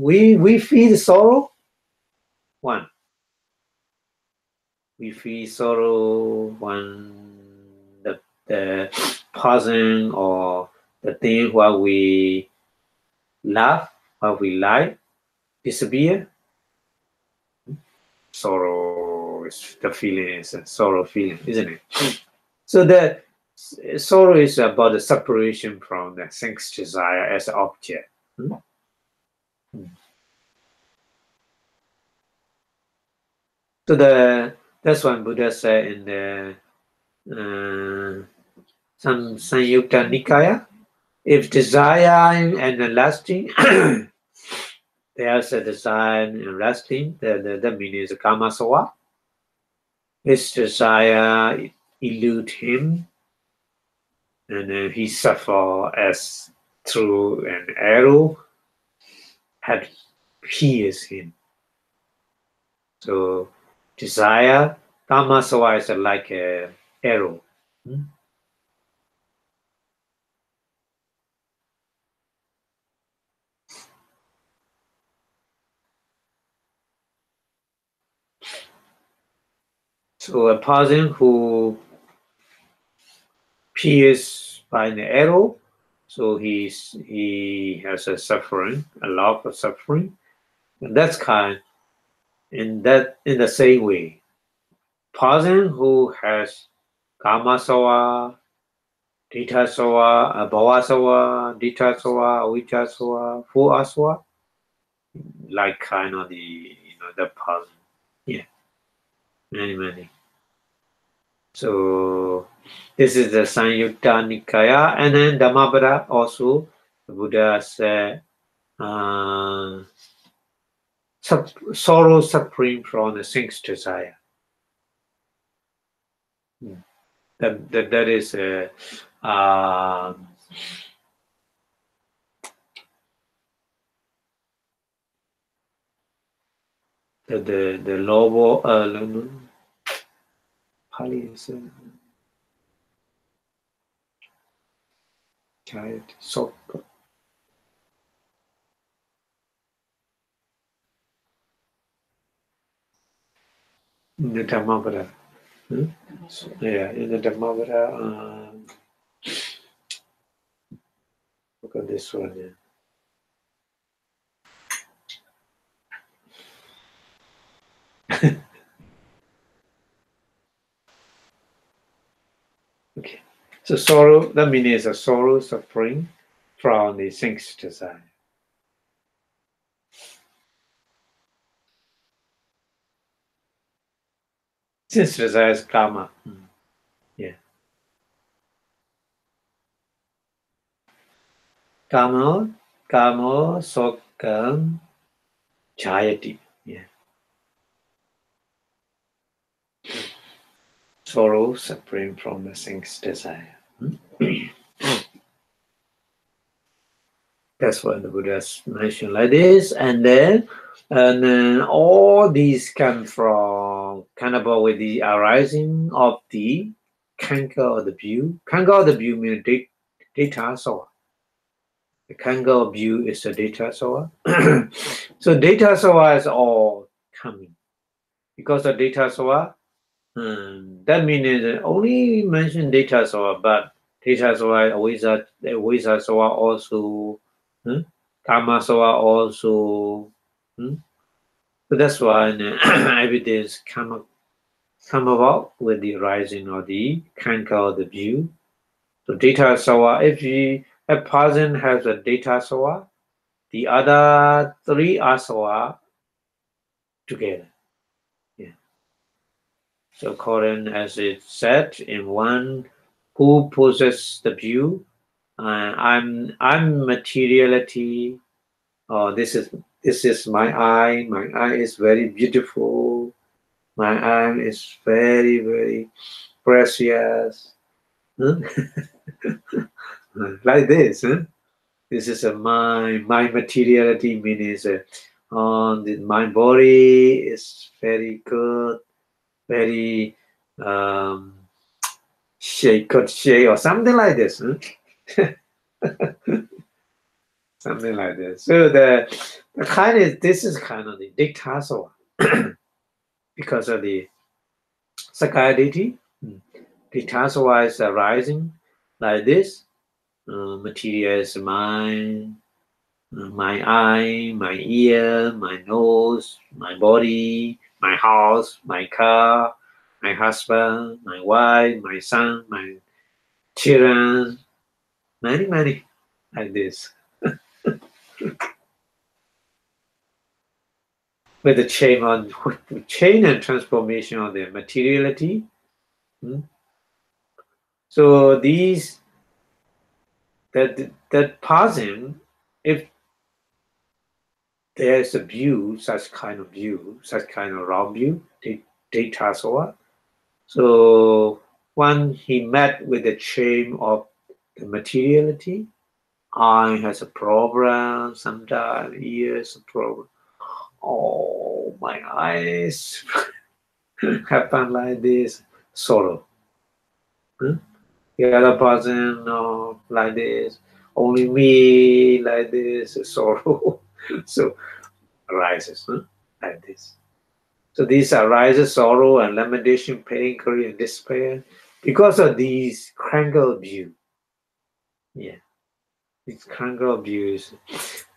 Speaker 1: we feel sorrow, one. We feel sorrow when the person or the thing what we love, what we like, disappear. Sorrow is the feeling, is a sorrow feeling, isn't it? So the sorrow is about the separation from the six desire as an object. So that's what Buddha said in the Samyutta Nikaya. If desire and lasting, there's a desire and lasting, that means kama sawa. His desire elude him, and he suffer as through an arrow had pierced him. So desire, kama sawa is like a arrow. So a person who pierced by an arrow, so he has a suffering, a lot of suffering, and that's kind. In the same way, person who has kama sawa, dita sawa, bhava sawa, dita sawa, avijja sawa, four aswa, like kind of the person. Yeah, many. So this is the Samyutta Nikaya, and then Dhammapada also. The Buddha said, sorrow suffering from the six desire. That is the lobo Pali is so in the Dhammapada. So, yeah, in the Dhammapada, look at this one. Yeah. Okay, so sorrow, that means a sorrow suffering from the six desire. Six desire is karma. Yeah. Kamo, sokam, jayati. Yeah. Sorrow suffering from the six desire. That's what the Buddha mentioned like this, and then all these come from kind of with the arising of the kanka of the view. Kanka of the view means data sawa. The kanka of view is a data sawa. So data sawa is all coming because of data sawa. That means only mention data sawa, but data sawa avijja sawa also. Karma sawa also. So that's why evidence come about with the rising of the kanka of the view. So data sawa, if a person has a data sawa, the other three are sawa together. Yeah. So according as it said in one who possesses the view, I'm materiality. Oh, this is my eye. My eye is very beautiful. My eye is very, very precious. Like this. This is my materiality means my body is very good, very shake or something like this. Something like this. So the kind is this is kind of the diktaso because of the sakayaditi. Diktaso is arising like this. Material is mine, my eye, my ear, my nose, my body, my house, my car, my husband, my wife, my son, my children, many like this. with the chain and transformation of the materiality. So these that passing, if there's a view, such kind of wrong view, data. So when he met with the chain of the materiality, eye has a problem, sometimes ears a problem. Oh, my eyes happen like this, sorrow. The other person like this, only me like this, sorrow. So arises like this. So these arises sorrow and lamentation, pain, grief, and despair because of these crangle view. Yeah, these crangle views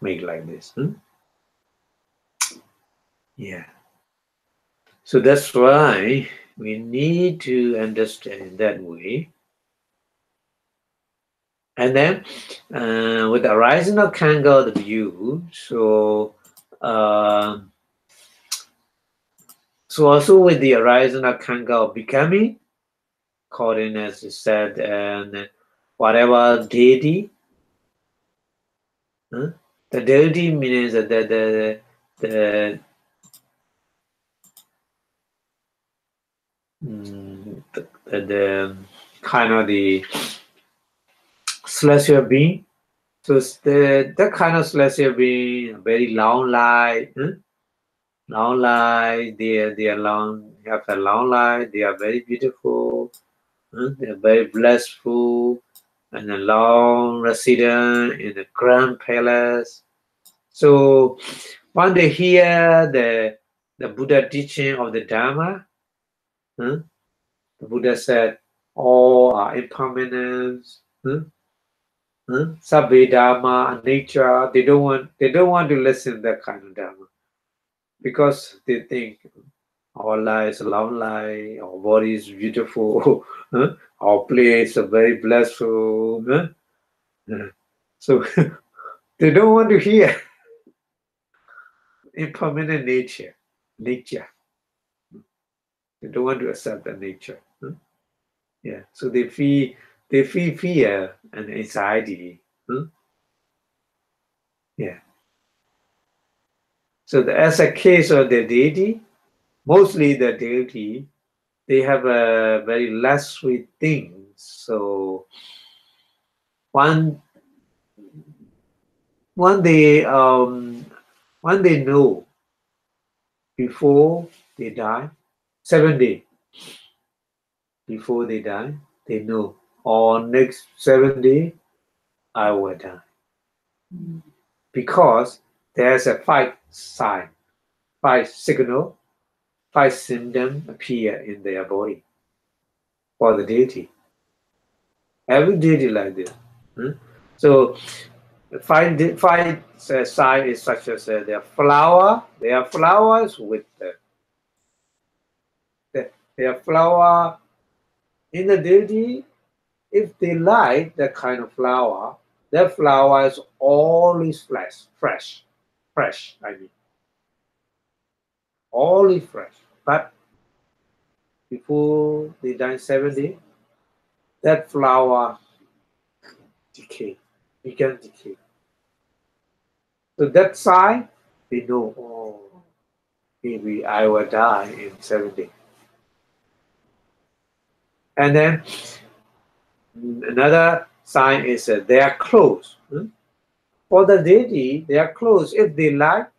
Speaker 1: make like this. Yeah. So that's why we need to understand that way. And then with the horizon of Kangal, the view, so also with the horizon of Kangal becoming, according as you said, and whatever deity, the deity means that the kind of the celestial being. So that kind of celestial being, very long life, they are long, have a long life, they are very beautiful, they are very blissful, and a long resident in the grand palace. So when they hear the Buddha teaching of the Dharma, the Buddha said, all are impermanent. Sabbe Dharma, nature, they don't want to listen to that kind of Dharma because they think our life is a long life, our body is beautiful, our place is very blissful. So they don't want to hear impermanent nature. They don't want to accept that nature. Yeah. So they feel fear and anxiety. Yeah. So as a case of the deity, mostly the deity, they have a very less sweet things. So when they know before they die, 7 days before they die, they know on next 7 days I will die. Because there's a 5 sign, 5 signal, 5 symptoms appear in their body for the deity. Every deity like this. So 5 sign is such as their flower. They are flowers with their flower in the deity. If they like that kind of flower, that flower is always fresh. I mean, always fresh. But before they die 7 days, that flower began decay. So that sign, they know, oh, maybe I will die in 7 days. And then another sign is they are clothes. For the deity, they are clothes. If they like,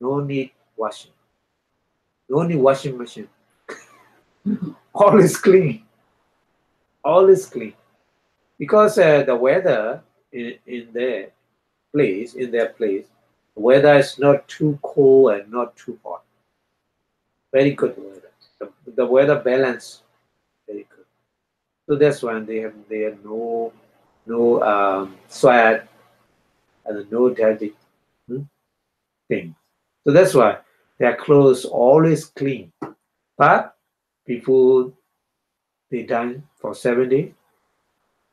Speaker 1: no need washing. No need washing machine. All is clean. All is clean. Because the weather in their place, the weather is not too cold and not too hot. Very good weather. The weather balance, very good. So that's why they have no sweat and no dirty things. So that's why their clothes always clean. But before they die for 7 days,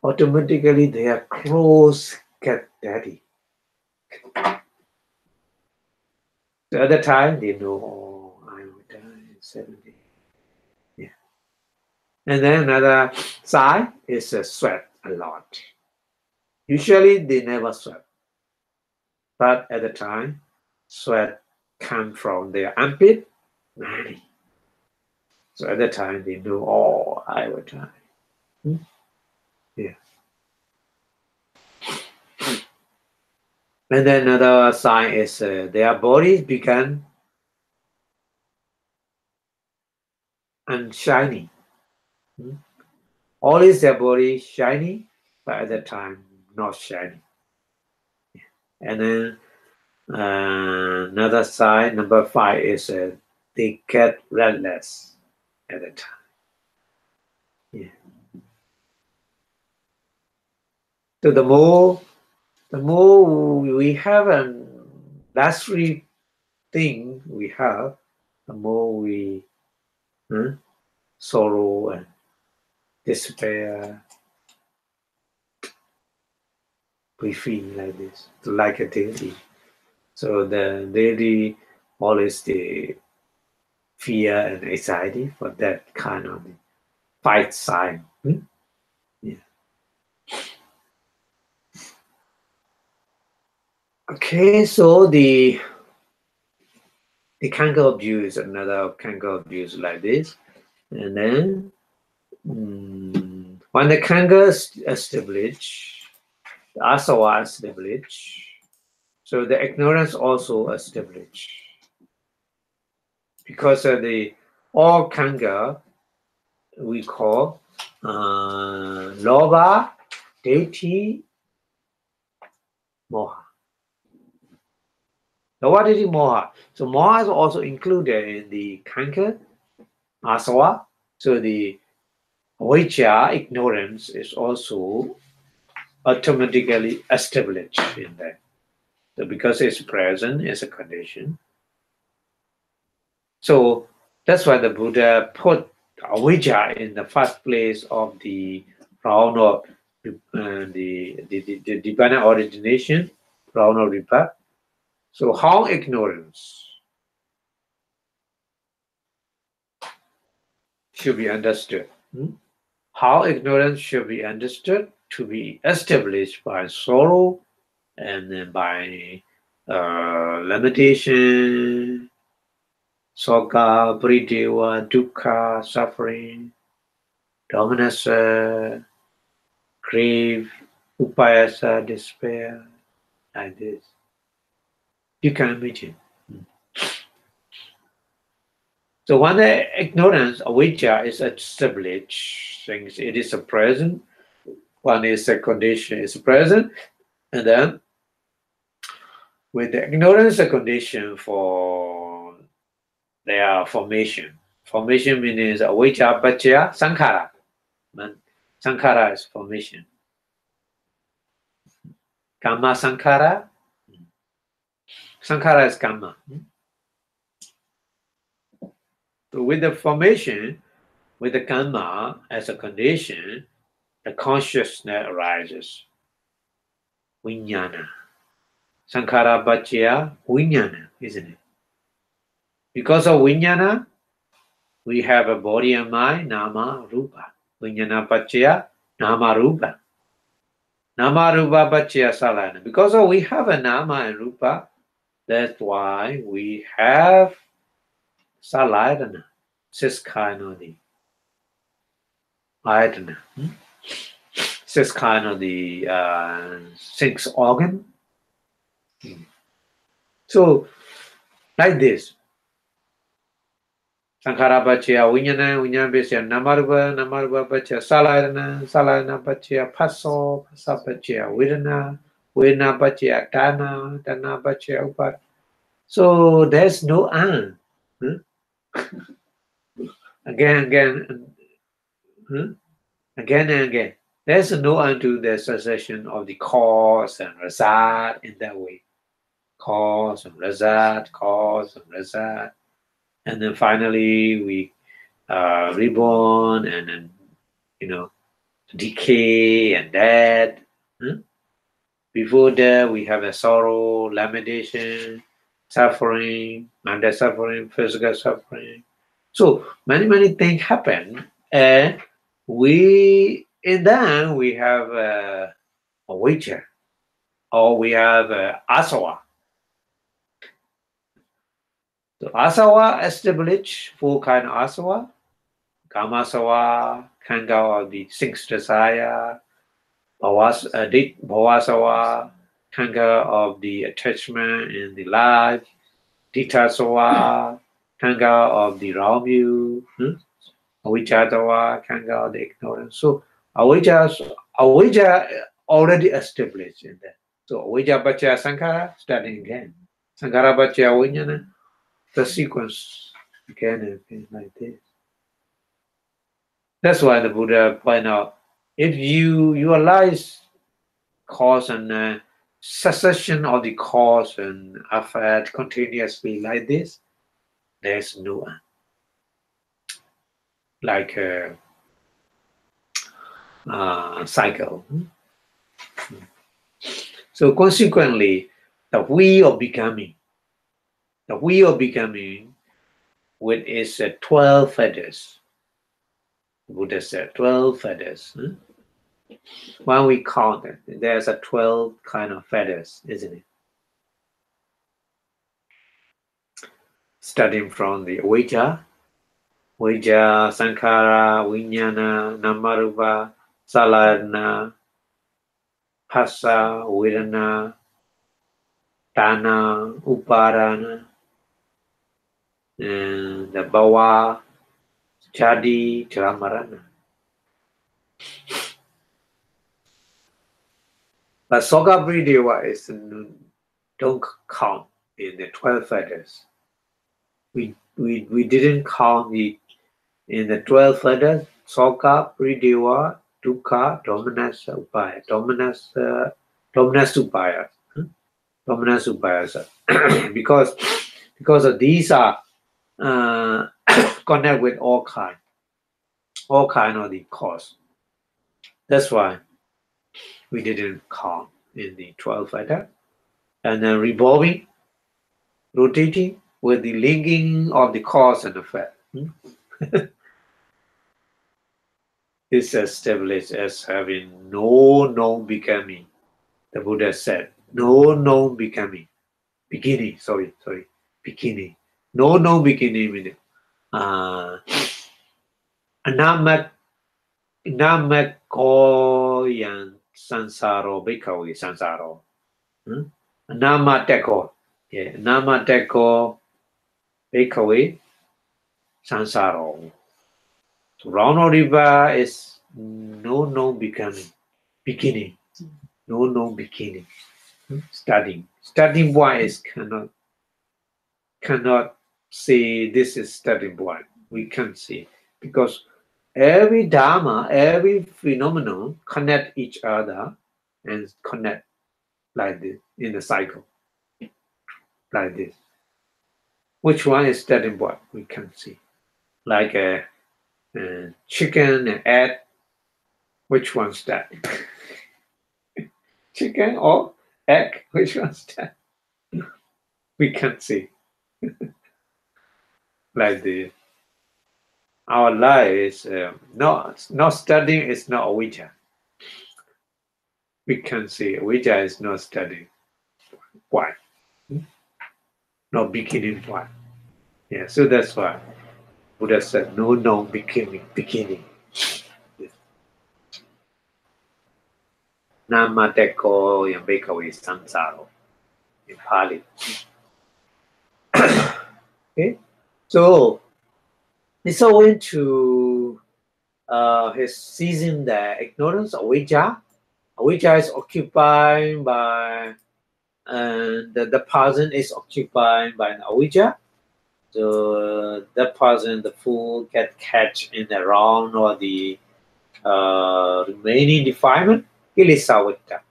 Speaker 1: automatically their clothes get dirty. The other time they know, oh, I will die in 7 days. Yeah. And then another sign is sweat a lot. Usually they never sweat, but at the time, sweat come from their armpit, many. So at the time they know, oh, I will die. Yeah. And then another sign is their bodies become unshiny. Always their body shiny, but at that time not shiny. And then another sign, number 5, is they get restless at the time. Yeah. So the more we have a last 3 thing we have, the more we sorrow and despair. We feel like this, like a daily. So the daily always the fear and anxiety for that kind of fight sign. Yeah. Okay, so the kangaroo abuse, another kangaroo abuse like this, and then when the kangaroo establish, the asawa establish, so the ignorance also establish, because of the all kangaroo we call lobha, deity, moha. Lobha, deity, moha. So moha is also included in the kangaroo asawa. So the avijja, ignorance, is also automatically established in that. So because it's present, it's a condition. So that's why the Buddha put avijja in the first place of the round of the divine origination, round of rebirth. So how ignorance should be understood? How ignorance should be understood to be established by sorrow and then by limitation, soga, prideva, dukkha, suffering, dominance, grief, upayasa, despair, like this. You can imagine. So when the ignorance, avijja, is established, things it is a present, one is a condition, is present, and then with the ignorance, a condition for their formation. Formation means avijja, paccaya, sankhara. Sankhara is formation. Kamma sankhara. Sankhara is kamma. So with the formation, with the kamma as a condition, the consciousness arises. Vijnana. Sankhara paccaya vijnana, isn't it? Because of vijnana, we have a body and mind, nama, rupa. Vijnana paccaya, nama, rupa. Nama, rupa, paccaya, salayana. Because of we have a nama and rupa, that's why we have salayana, 6 kind of the ayatana. 6 kind of the 6 organ. So, like this. Sankhara paccaya vijnana, vijnana paccaya namarupa, namarupa paccaya salayana, salayana paccaya phaso, phasa paccaya vedana, vedana paccaya dana, dana paccaya upada. So there's no end. Again and again. There's no end to the succession of the cause and result in that way. Cause and result, cause and result. And then finally we reborn and then, decay and death. Before that we have a sorrow, lamentation, suffering, mental suffering, physical suffering. So many things happen, and then we have a witcher, or we have asawa. So asawa establish four kind of asawa: kamasawa, kanga of the six desire, bhavasawa, kanga of the attachment in the life, ditasawa, kanga of the wrong view, avijjatawa, kanga of the ignorance. So avijja already established in that. So avijja baccha sankhara, starting again. Sankhara baccha vijnana, the sequence again and again like this. That's why the Buddha point out, if you realize cause and succession of the cause and effect continuously like this, there's no end. Like a cycle. So consequently, the wheel of becoming, with its 12 feathers, the Buddha said 12 feathers. When we count it, there's a 12 kind of feathers, isn't it? Starting from the avijja, sankhara, vijnana, namarupa, salayana, phassa, vedana, tana, upadana, and the bhava, jadi, jaramarana. But Sogabrideva is don't count in the 12 feathers. We didn't count in the 12 feathers. Sogabrideva, dukkha, dominus, upaya, dominus upaya, dominus upaya. because of these are connect with all kind of the cause. That's why we didn't count in the 12 feather. And then revolving, rotating with the linking of the cause and effect. Is established as having no known becoming. The Buddha said, no known becoming. Beginning, beginning. No known beginning meaning. Anamat koyan sansaro bhikkhave sansaro. Namateko. Yeah, namateko bhikkhave sansaro. So round river is no known becoming. Beginning. No known beginning. Starting. Starting point is cannot say this is starting point. We can't say. Because every dharma, every phenomenon connect each other and connect like this in the cycle. Like this. Which one is starting point? We can't see. Like a chicken and egg. Which one's starting? Chicken or egg? Which one's starting? We can't see. Like this. Our life is not studying is not avijja. We can see avijja is not studying. Why? Not beginning why? Yeah, so that's why Buddha said no known beginning. Namateko yambekave sansaro in Pali. Okay, so it's owing to his seizing the ignorance, avijja. Avijja is occupied by, and the person is occupied by an avijja. So that person, the fool, get catch in the wrong or the remaining defilement, kilesa vutta.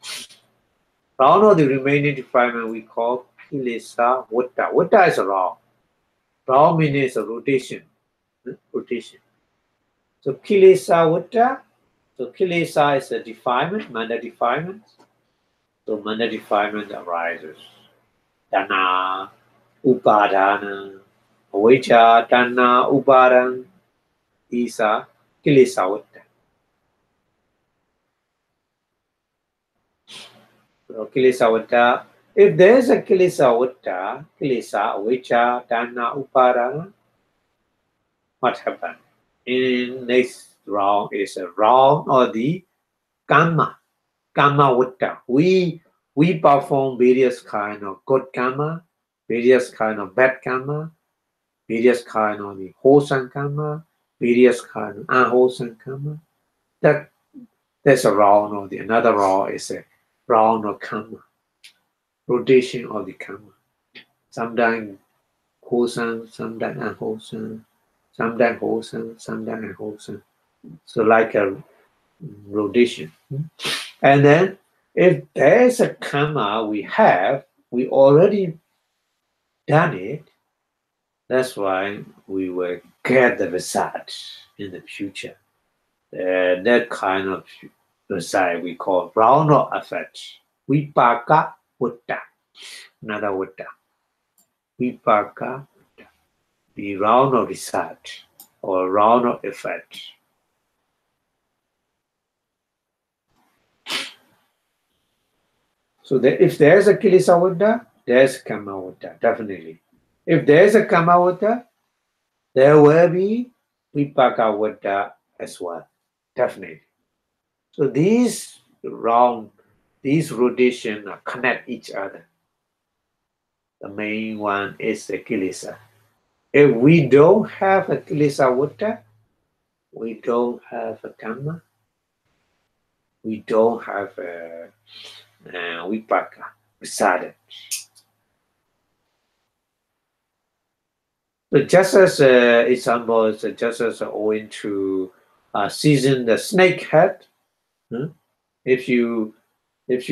Speaker 1: Wrong or the remaining defilement we call kilesa vutta. Vutta is wrong. Wrong means a rotation. Rotation. So kilesa vutta. So kilesa is a defilement, mana defilement. So mana defilement arises. Dana, Upadana, avijja, tanha, upadan. These are kilesa vata. So kilesa vata. If there is a kilesa vata, kilesa, avijja, tanha, upadana, what happened? In next round is a round of the karma vata. We perform various kind of good karma, various kind of bad karma, various kind of the wholesome karma, various kind of unwholesome karma. That's a round of the another round is a round of karma, rotation of the karma. Sometimes wholesome, sometimes unwholesome, sometimes wholesome, sometimes unwholesome. So like a rotation. And then if there's a karma we already done it. That's why we will get the result in the future. That kind of result we call round of effect. Vipaka vata. Another vata. Vipaka, the round of result or round of effect. So that if there's a kilesa vata, there's karma vata, definitely. If there's a karma vata, there will be vipaka vata as well, definitely. So these rotation connect each other. The main one is the kilesa. If we don't have a kilesa vata, we don't have a karma, we don't have a vipaka, visada. So just as example, is just as owing to season the snake head. If you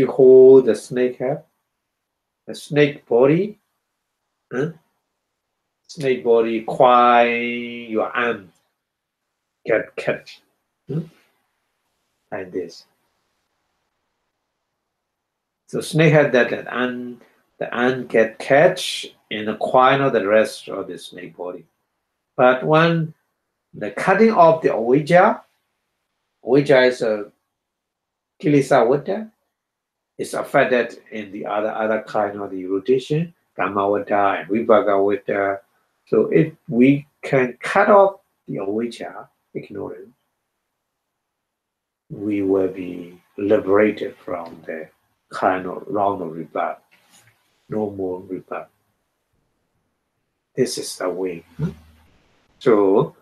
Speaker 1: hold the snake head, the snake body, quite your arm get catch like this. So snake head that the ant get catch in the quine of the rest of the snake body. But when the cutting off the avijja is a kilesa vata, is affected in the other kind of the rotation, karma vata and vipaka vata. So if we can cut off the avijja, ignorance, we will be liberated from the kind of round of rebirth. No more rebirth. This is the way. So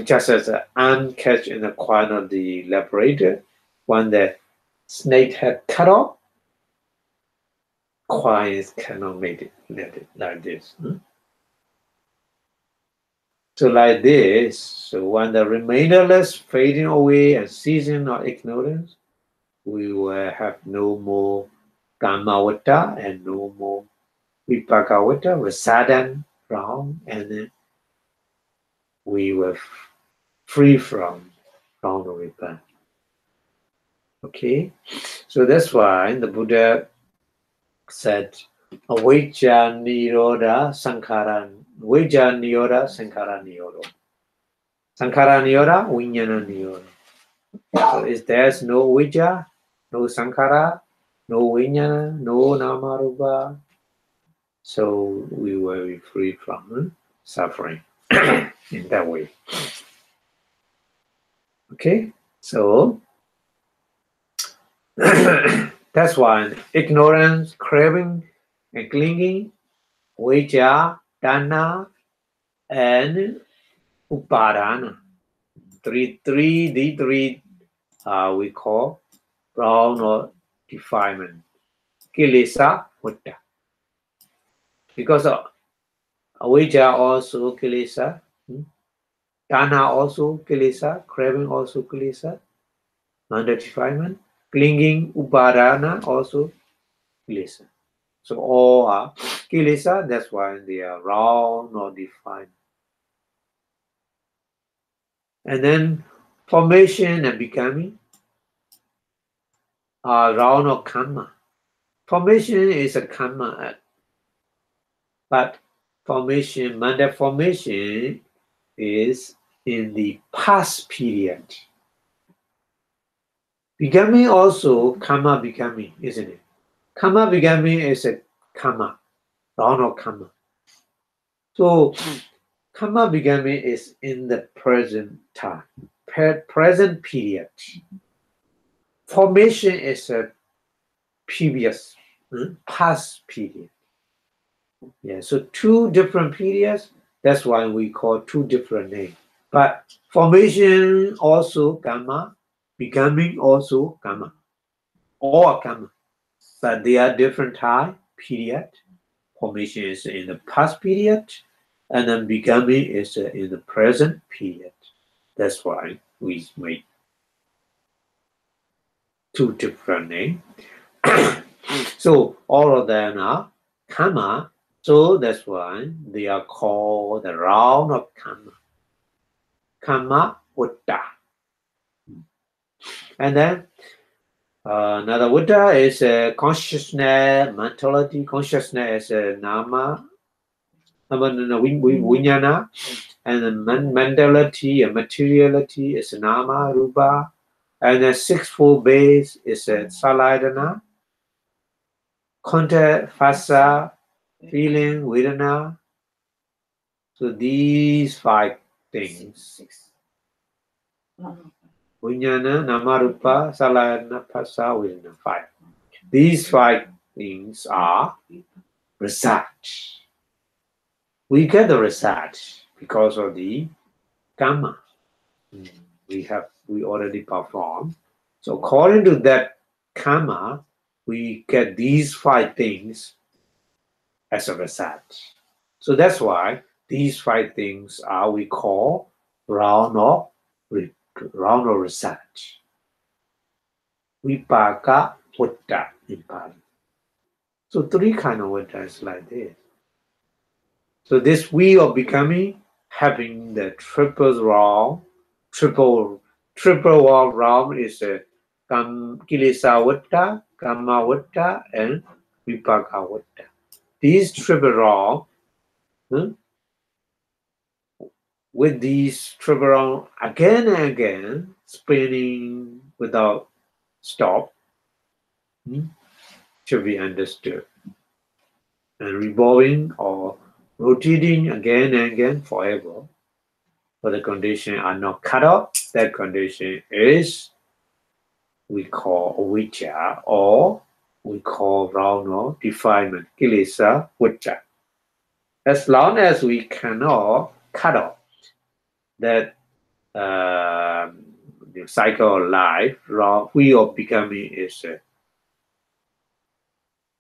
Speaker 1: just as the ant catch in the quine of the liberated, when the snake had cut off, quines cannot make it like this. So like this, so when the remainderless fading away and ceasing of ignorance, we will have no more karma vata and no more vipaka vata, rasadan round, and then we were free from round of rebirth. Okay, so that's why the Buddha said, avijja nirodha sankhara, avijja nirodha sankhara nirodha. Sankhara nirodha, vijnana nirodha. So if there's no avijja, no sankhara, no vijnana, no namarupa, so we will be free from suffering in that way. Okay, so that's why ignorance, craving, and clinging, avijja, tanha, and upadana. Three we call round or defilement. Kilesa vata. Because avijja also kilesa, tanha also kilesa, craving also kilesa, under defilement, clinging upadana also kilesa. So all are kilesa, that's why they are round or defined. And then formation and becoming are round or karma. Formation is a karma. But formation, mandal formation is in the past period. Becoming also karma becoming, isn't it? Karma becoming is a karma, round of karma. So karma becoming is in the present time, present period. Formation is a previous, past period. Yeah, so two different periods. That's why we call two different names. But formation also karma, becoming also karma, all karma. But they are different time period. Formation is in the past period, and then becoming is in the present period. That's why we make two different names. So all of them are karma. So that's why they are called the round of karma. Karma Buddha. And then another Buddha is consciousness, mentality. Consciousness is nama, vijnana, and then mentality and materiality is nama, rupa, and the sixfold base is saladana, contact, phasa, feeling, vedana. So these five things. Vijnana, nama, rupa, saladana, phasa, vedana, five. These five things are result. We get the result because of the karma we already performed. So according to that karma, we get these five things as a result. So that's why these five things are we call round of result. Vipaka Buddha in Pali. So three kind of Buddhas like this. So this wheel of becoming having the triple round is a Kilesa Vutta, Kama Vutta, and Vipaka Vutta. These triple round, with these triple round again and again, spinning without stop, should be understood. And revolving or rotating again and again forever. But the condition are not cut off. That condition is we call avijja or we call round of defilement, kilesa, vutta. As long as we cannot cut off that the cycle of life, wheel of becoming is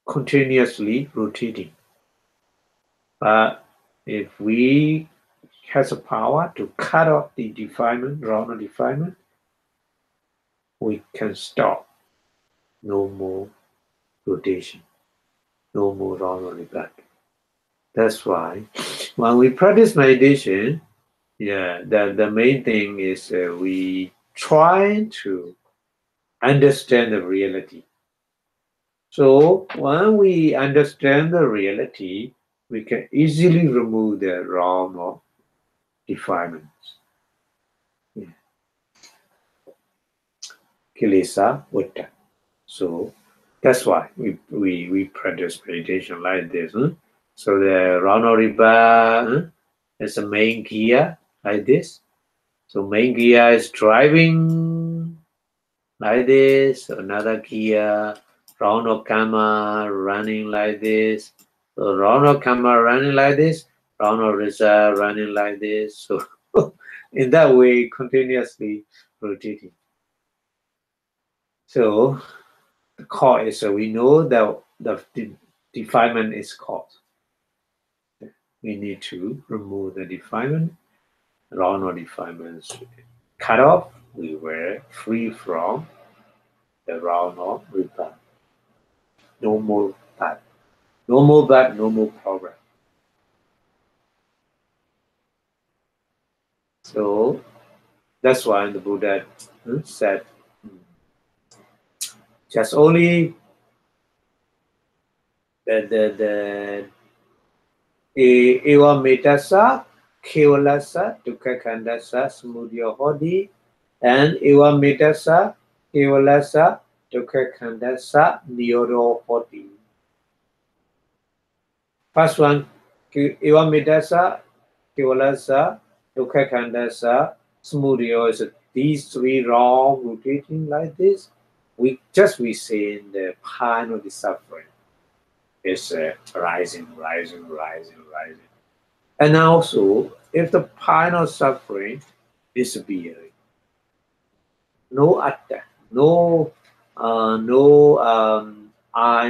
Speaker 1: continuously rotating. But if we has a power to cut off the defilement, round of defilement, we can stop. No more rotation, no more round of rebirth. That's why when we practice meditation, the main thing is we try to understand the reality. So when we understand the reality, we can easily remove the round of defilements. Kilesa Vutta. So that's why we practice meditation like this. So the round river is the main gear like this. So main gear is driving like this. Another gear, round of karma running like this. So round of karma running like this. Round of reserve running like this. So in that way, continuously rotating. So the cause is we know that the defilement is cause. We need to remove the defilement. Round of defilements cut off. We were free from the round of rebirth. No more bad. No more bad, no more problem. So that's why the Buddha said, just only the Eva metasa, kevalasa, dukkha khandasa, samudaya hoti, and eva metasa, kevalasa, dukkha khandasa, nirodha hoti. First one, eva metasa, kevalasa, dukkha khandasa, samudaya is these three wrong rotating like this. We say in the pain of the suffering. It's rising. And also, if the pain of suffering disappears, no atta, no I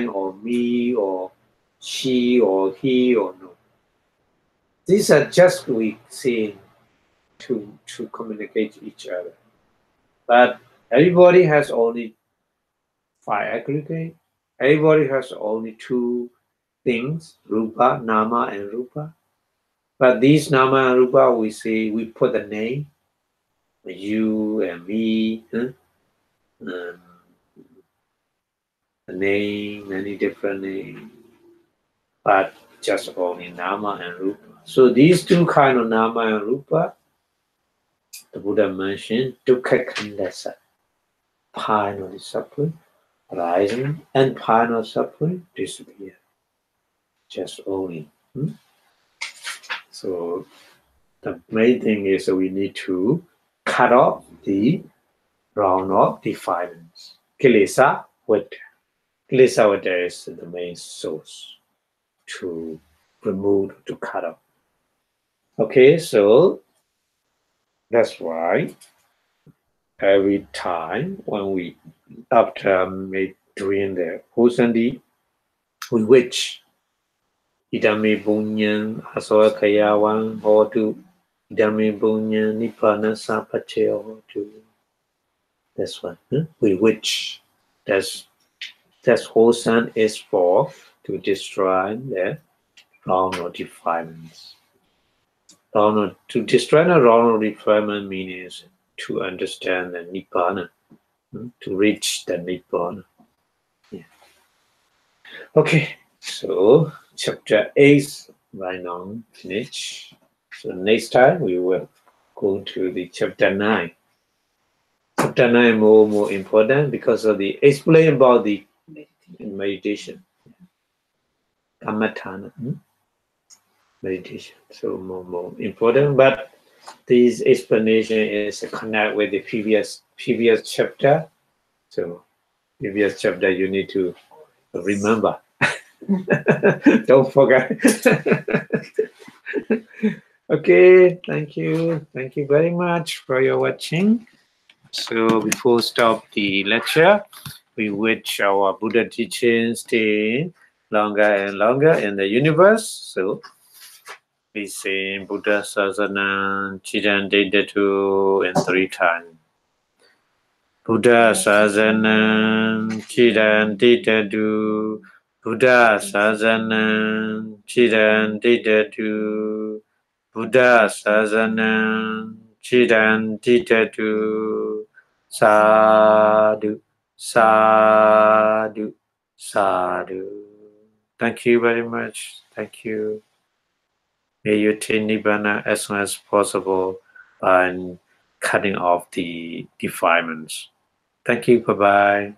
Speaker 1: or me or she or he or no. These are just we say to communicate each other. But everybody has only 5 aggregate. Everybody has only 2 things, rupa, nama, and rupa. But these nama and rupa, we put a name, you and me, a name, many different names, but just only nama and rupa. So these 2 kind of nama and rupa, the Buddha mentioned, dukkha khandasa, pain of the suffering, rising, and pain of suffering, disappear. Just only. So the main thing is we need to cut off the round of defilements. Kilesa Vata. Kilesa Vata is the main source to remove, to cut off. Okay, so that's why every time when we, after doing the Hosandi, we wish Idame Bunyan Aswakayawan Hotu Idame Bunyan Nibbana Sapacheo Hotu. That's what we wish. That's Hosan is for, to destroy the wrong or defilements. To destroy the wrong or defilement means to understand the Nibbana, to reach the Nibbana. Yeah. Okay, so chapter 8 right now finished. So next time we will go to the chapter 9. Chapter 9 more important because of the explain about the meditation. Kammatthana. Meditation. So more important. But this explanation is connect with the previous chapter. So previous chapter you need to remember. Don't forget. Okay, thank you. Thank you very much for your watching. So before stop the lecture, we wish our Buddha teachings stay longer and longer in the universe. So we say Buddha Sasana Chidan Dedatu in 3 times. Buddha Sasana Chidan Dedatu. Buddha Sasana Chidan Dedatu. Buddha Sasana Chidan Dedatu. Sadhu, sadhu, sadhu. Thank you very much. Thank you. May you attain Nibbana as soon as possible by cutting off the defilements. Thank you. Bye-bye.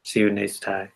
Speaker 1: See you next time.